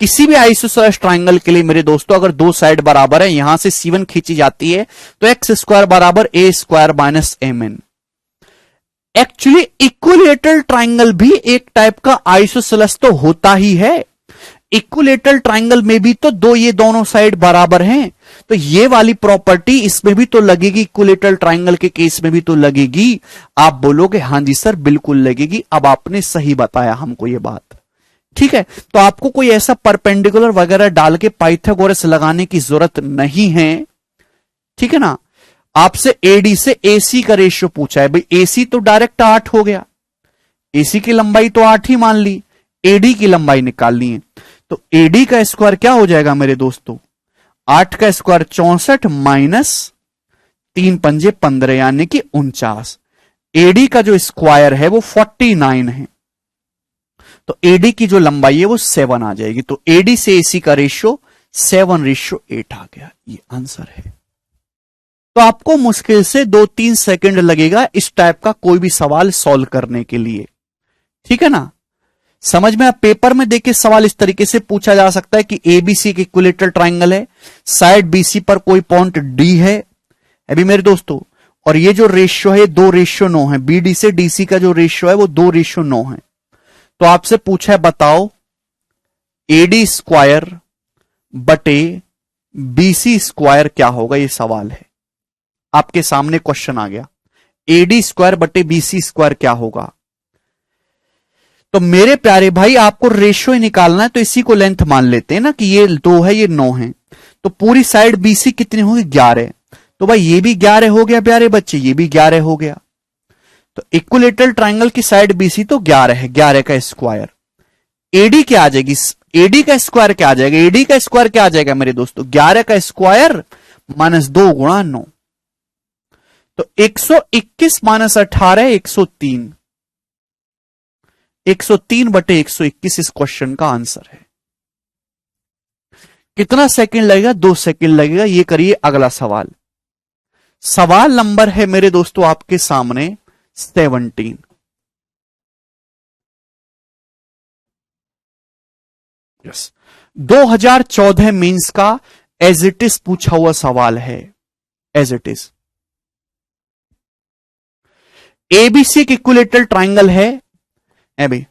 किसी भी आइसोसेलेस ट्राइंगल के लिए मेरे दोस्तों अगर दो साइड बराबर है, यहां से C1 खींची जाती है तो x² बराबर a² minus mn। Actually equilateral triangle भी एक टाइप का आइसोसेलेस तो होता ही है। इक्विलेटरल ट्राइंगल में भी तो दो, ये दोनों साइड बराबर हैं, तो ये वाली प्रॉपर्टी इसमें भी तो लगेगी, इक्विलेटरल ट्राइंगल के केस में भी तो लगेगी। आप बोलोगे हां जी सर बिल्कुल लगेगी। अब आपने सही बताया हमको ये बात, ठीक है। तो आपको कोई ऐसा परपेंडिकुलर वगैरह डाल के पाइथागोरस लगाने की जरूरत नहीं है, ठीक है ना। आपसे एडी से एसी का रेशियो पूछा है, भाई एसी तो डायरेक्ट 8 हो गया, एसी की लंबाई तो 8 ही मान ली, एडी की लंबाई निकालनी है, तो एडी का स्क्वायर क्या हो जाएगा मेरे दोस्तों, 8 का स्क्वायर 64 माइनस 3 पंजे 15 यानी कि 49। एडी का जो स्क्वायर है वो 49 है, तो एडी की जो लंबाई है वो 7 आ जाएगी। तो एडी से एसी का रेशियो 7:8 आ गया, ये आंसर है। तो आपको मुश्किल से 2-3 सेकंड लगेगा इस टाइप का कोई भी सवाल सॉल्व करने के लिए, ठीक है ना। समझ में, आप पेपर में देखिए सवाल इस तरीके से पूछा जा सकता है कि एबीसी एक इक्विलेटरल ट्राइंगल है, साइड बीसी पर कोई पॉइंट डी है अभी मेरे दोस्तों, और ये जो रेशियो है 2:9 है, बीडी से डीसी का जो रेशियो है वो 2:9 है। तो आपसे पूछा है बताओ एडी स्क्वायर बटे बीसी स्क्वायर क्या होगा, ये सवाल है। आपके सामने क्वेश्चन आ गया, एडी स्क्वायर बटे बीसी स्क्वायर क्या होगा। तो मेरे प्यारे भाई आपको रेशियो ही निकालना है, तो इसी को लेंथ मान लेते हैं ना कि ये 2 है, ये 9 है, तो पूरी साइड बीसी कितनी होगी, 11। तो भाई ये भी 11 हो गया प्यारे बच्चे, ये भी 11 हो गया। तो इक्विलेटरल ट्राइंगल की साइड बीसी तो 11 है, 11 का स्क्वायर। एडी क्या आ जाएगी, एडी का स्क्वायर क्या आ जाएगा? एडी का स्क्वायर क्या आ जाएगा मेरे दोस्तों? 11 का स्क्वायर माइनस 2 गुणा 9, तो 121 माइनस 18 103, 103 बटे 121 इस क्वेश्चन का आंसर है। कितना सेकंड लगेगा? 2 सेकंड लगेगा। ये करिए अगला सवाल। सवाल नंबर है मेरे दोस्तों आपके सामने 17। यस, 2014 मींस का एज इट इज पूछा हुआ सवाल है। एज इट इज एबीसी एक इक्विलेटरल ट्राइंगल है। भाई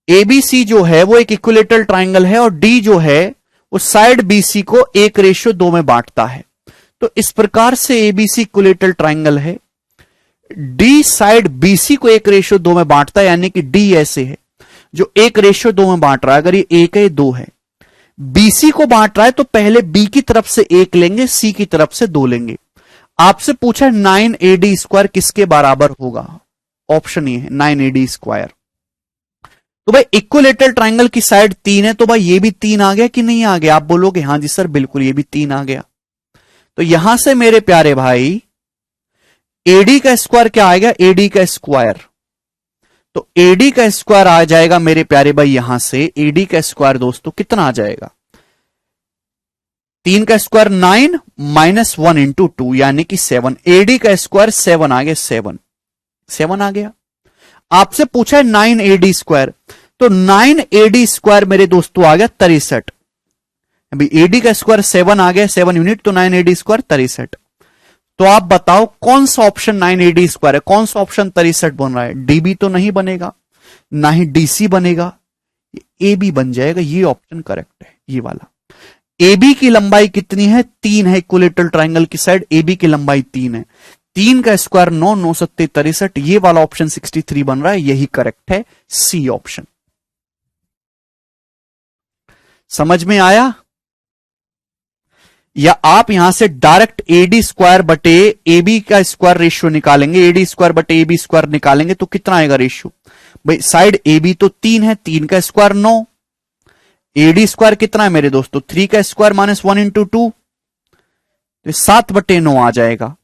एबीसी जो है वो एक इक्विलेटरल ट्राइंगल है और डी जो है वो साइड बीसी को 1:2 में बांटता है। तो इस प्रकार से एबीसी इक्विलेटरल ट्राइंगल है, डी साइड बीसी को 1:2 में बांटता है, यानी कि डी ऐसे है जो 1:2 में बांट रहा है। अगर ये 1 है 2 है, बीसी को बांट रहा है तो पहले बी की तरफ से 1 लेंगे, सी की तरफ से 2 लेंगे। आपसे पूछा 9AD स्क्वायर किसके बराबर होगा? ऑप्शन ये है 9AD स्क्वायर। तो भाई इक्विलेटरल ट्राइंगल की साइड 3 है, तो भाई ये भी 3 आ गया कि नहीं आ गया? आप बोलोगे हां जी सर बिल्कुल ये भी 3 आ गया। तो यहां से मेरे प्यारे भाई एडी का स्क्वायर क्या आएगा? एडी का स्क्वायर, तो एडी का स्क्वायर आ जाएगा मेरे प्यारे भाई, यहां से एडी का स्क्वायर दोस्तों कितना आ जाएगा? 3 का स्क्वायर 9 माइनस 1 इंटू 2 यानी कि 7। एडी का स्क्वायर 7 आ गया, 7 आ गया। आपसे पूछा है 9AD स्क्वायर, तो 9AD स्क्वायर मेरे दोस्तों आ गया 63। अभी एडी का स्क्वायर 7 आ गया, 7 यूनिट, तो 9AD स्क्वायर 63। तो आप बताओ कौन सा ऑप्शन 9AD स्क्वायर है? कौन सा ऑप्शन 63 बन रहा है? डीबी तो नहीं बनेगा, ना ही डीसी बनेगा, ए बी बन जाएगा। ये ऑप्शन करेक्ट है, ये वाला। एबी की लंबाई कितनी है? 3 है। इक्विलेटरल ट्राइंगल की साइड एबी की लंबाई 3 है। 3 का स्क्वायर 9, 9 सत्ते 63। ये वाला ऑप्शन 63 बन रहा है, यही करेक्ट है, सी ऑप्शन। समझ में आया? या आप यहां से डायरेक्ट एडी स्क्वायर बटे एबी का स्क्वायर रेशियो निकालेंगे, एडी स्क्वायर बटे एबी स्क्वायर निकालेंगे तो कितना आएगा रेशियो? भाई साइड एबी तो 3 है, 3 का स्क्वायर 9, एडी स्क्वायर कितना है मेरे दोस्तों? 3 का स्क्वायर माइनस 1 इंटू 2, तो 7/9 आ जाएगा।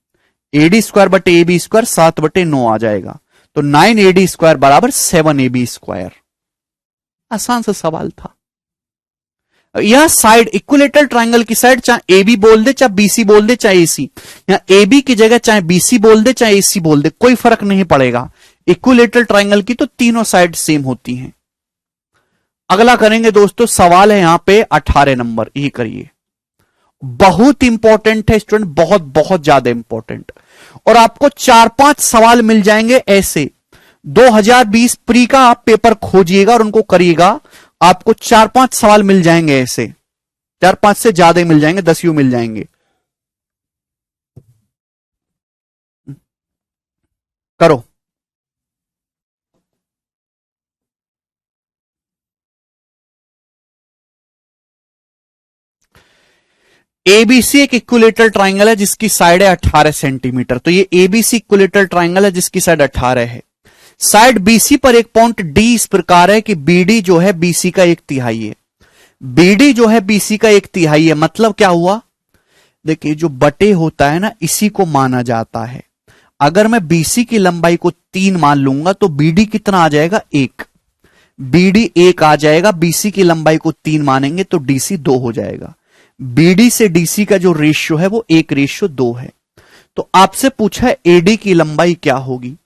एडी स्क्वायर बटे एबी स्क्वायर 7/9 आ जाएगा। तो 9AD स्क्वायर बराबर 7AB स्क्वायर। आसान सा सवाल था। यह साइड इक्विलेटरल ट्राइंगल की साइड चाहे एबी बोल दे, चाहे बीसी बोल दे, चाहे एसी, या एबी की जगह चाहे बीसी बोल दे, चाहे एसी बोल दे, कोई फर्क नहीं पड़ेगा। इक्विलेटरल ट्राइंगल की तो तीनों साइड सेम होती हैं। अगला करेंगे दोस्तों, सवाल है यहां पे 18 नंबर। ये करिए, बहुत इंपॉर्टेंट है स्टूडेंट, बहुत बहुत ज्यादा इंपॉर्टेंट। और आपको 4-5 सवाल मिल जाएंगे ऐसे। 2020 प्री का आप पेपर खोजिएगा और उनको करिएगा, आपको 4-5 सवाल मिल जाएंगे ऐसे, 4-5 से ज्यादा मिल जाएंगे, 10 यू मिल जाएंगे। करो। एबीसी एक इक्विलेटरल ट्राइंगल है जिसकी साइड है 18 सेंटीमीटर। तो ये एबीसी इक्विलेटरल ट्राइंगल है जिसकी साइड 18 है। साइड बीसी पर एक पॉइंट डी इस प्रकार है कि बीडी जो है बीसी का 1/3 है। बीडी जो है बीसी का 1/3 है, मतलब क्या हुआ? देखिए जो बटे होता है ना, इसी को माना जाता है। अगर मैं बीसी की लंबाई को 3 मान लूंगा तो बीडी कितना आ जाएगा? 1। बीडी 1 आ जाएगा। बीसी की लंबाई को 3 मानेंगे तो डीसी 2 हो जाएगा। बीडी से डीसी का जो रेशियो है वो 1:2 है। तो आपसे पूछा है एडी की लंबाई क्या होगी?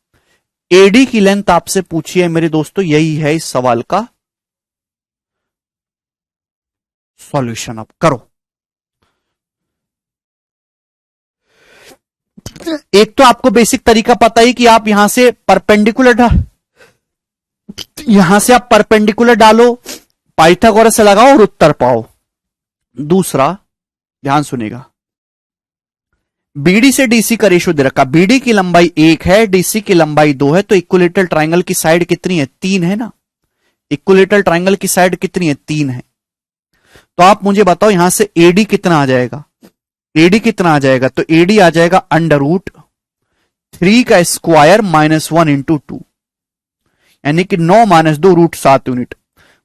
एडी की लेंथ आपसे पूछी है मेरे दोस्तों, यही है इस सवाल का सॉल्यूशन। अब करो। एक तो आपको बेसिक तरीका पता ही कि आप यहां से परपेंडिकुलर आप परपेंडिकुलर डालो, पाइथागोरस से लगाओ और उत्तर पाओ। दूसरा ध्यान सुनेगा, बीडी से डीसी का रेशियो दे रखा, बीडी की लंबाई 1 है, डीसी की लंबाई 2 है, तो इक्विलेटरल ट्राइंगल की साइड कितनी है? 3 है ना। इक्विलेटरल ट्राइंगल की साइड कितनी है? 3 है। तो आप मुझे बताओ यहां से एडी कितना आ जाएगा? एडी कितना आ जाएगा? तो एडी आ जाएगा √3 का स्क्वायर माइनस 1 इंटू 2, यानी कि 9 - 2 √7 यूनिट।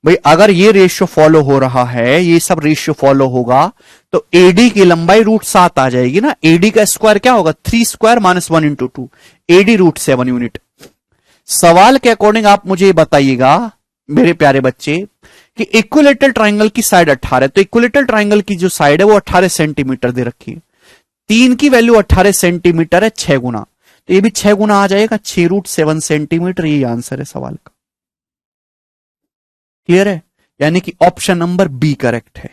भाई अगर ये रेशियो फॉलो हो रहा है, ये सब रेशियो फॉलो होगा, तो एडी की लंबाई √7 आ जाएगी ना। एडी का स्क्वायर क्या होगा? 3 square minus 1 into 2, AD √7 unit. सवाल के अकॉर्डिंग आप मुझे बताइएगा मेरे प्यारे बच्चे कि इक्विलेटरल ट्राइंगल की साइड 18, तो इक्विलेटरल ट्राइंगल की जो साइड है वो 18 सेंटीमीटर दे रखी है। 3 की वैल्यू 18 सेंटीमीटर है 6 गुना, तो ये भी 6 गुना आ जाएगा, 6√7 सेंटीमीटर। यही आंसर है सवाल का। क्लियर है? यानी कि ऑप्शन नंबर बी करेक्ट है।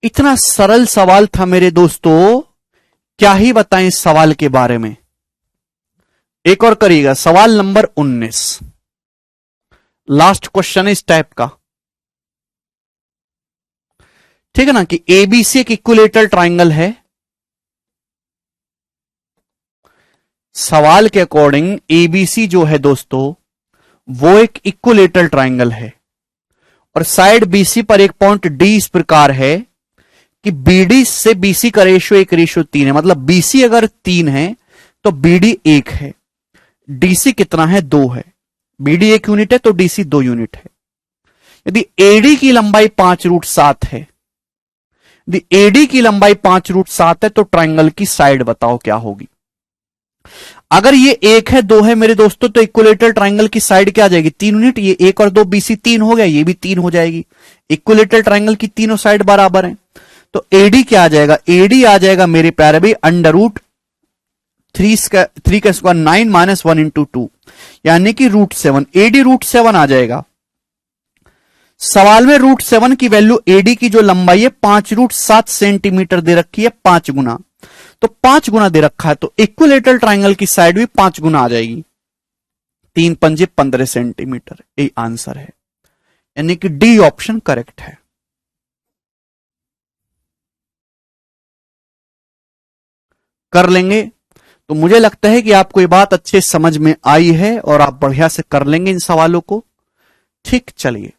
इतना सरल सवाल था मेरे दोस्तों, क्या ही बताएं इस सवाल के बारे में। एक और करिएगा, सवाल नंबर 19, लास्ट क्वेश्चन इस टाइप का, ठीक है ना, कि एबीसी एक इक्विलेटरल ट्राइंगल है। सवाल के अकॉर्डिंग एबीसी जो है दोस्तों वो एक इक्विलेटरल ट्राइंगल है, और साइड बीसी पर एक पॉइंट डी इस प्रकार है कि बीडी से बीसी का रेशियो 1:3 है। मतलब बीसी अगर 3 है तो बीडी 1 है। डीसी कितना है? 2 है। बीडी 1 यूनिट है तो डीसी 2 यूनिट है। यदि एडी की लंबाई 5√7 है, यदि एडी की लंबाई 5√7 है तो ट्राइंगल की साइड बताओ क्या होगी। अगर ये 1 है 2 है मेरे दोस्तों, तो इक्विलेटरल ट्राइंगल की साइड क्या आ जाएगी? 3 यूनिट। ये 1 और 2 बीसी 3 हो गया, ये भी 3 हो जाएगी। इक्विलेटरल ट्राइंगल की तीनों साइड बराबर है, तो एडी क्या आ जाएगा? एडी आ जाएगा मेरे प्यारे भाई √3 का स्क्वायर 9 माइनस 1 इंटू 2, यानी कि √7। एडी √7 आ जाएगा। सवाल में √7 की वैल्यू एडी की जो लंबाई है 5√7 सेंटीमीटर दे रखी है, 5 गुना, तो 5 गुना दे रखा है, तो इक्विलेटरल ट्राइंगल की साइड भी 5 गुना आ जाएगी। 3 पंजे 15 सेंटीमीटर, यही आंसर है। यानी कि डी ऑप्शन करेक्ट है। कर लेंगे तो मुझे लगता है कि आपको ये बात अच्छे समझ में आई है और आप बढ़िया से कर लेंगे इन सवालों को। ठीक, चलिए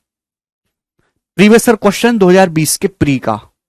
प्रीवियस ईयर क्वेश्चन 2020 के प्री का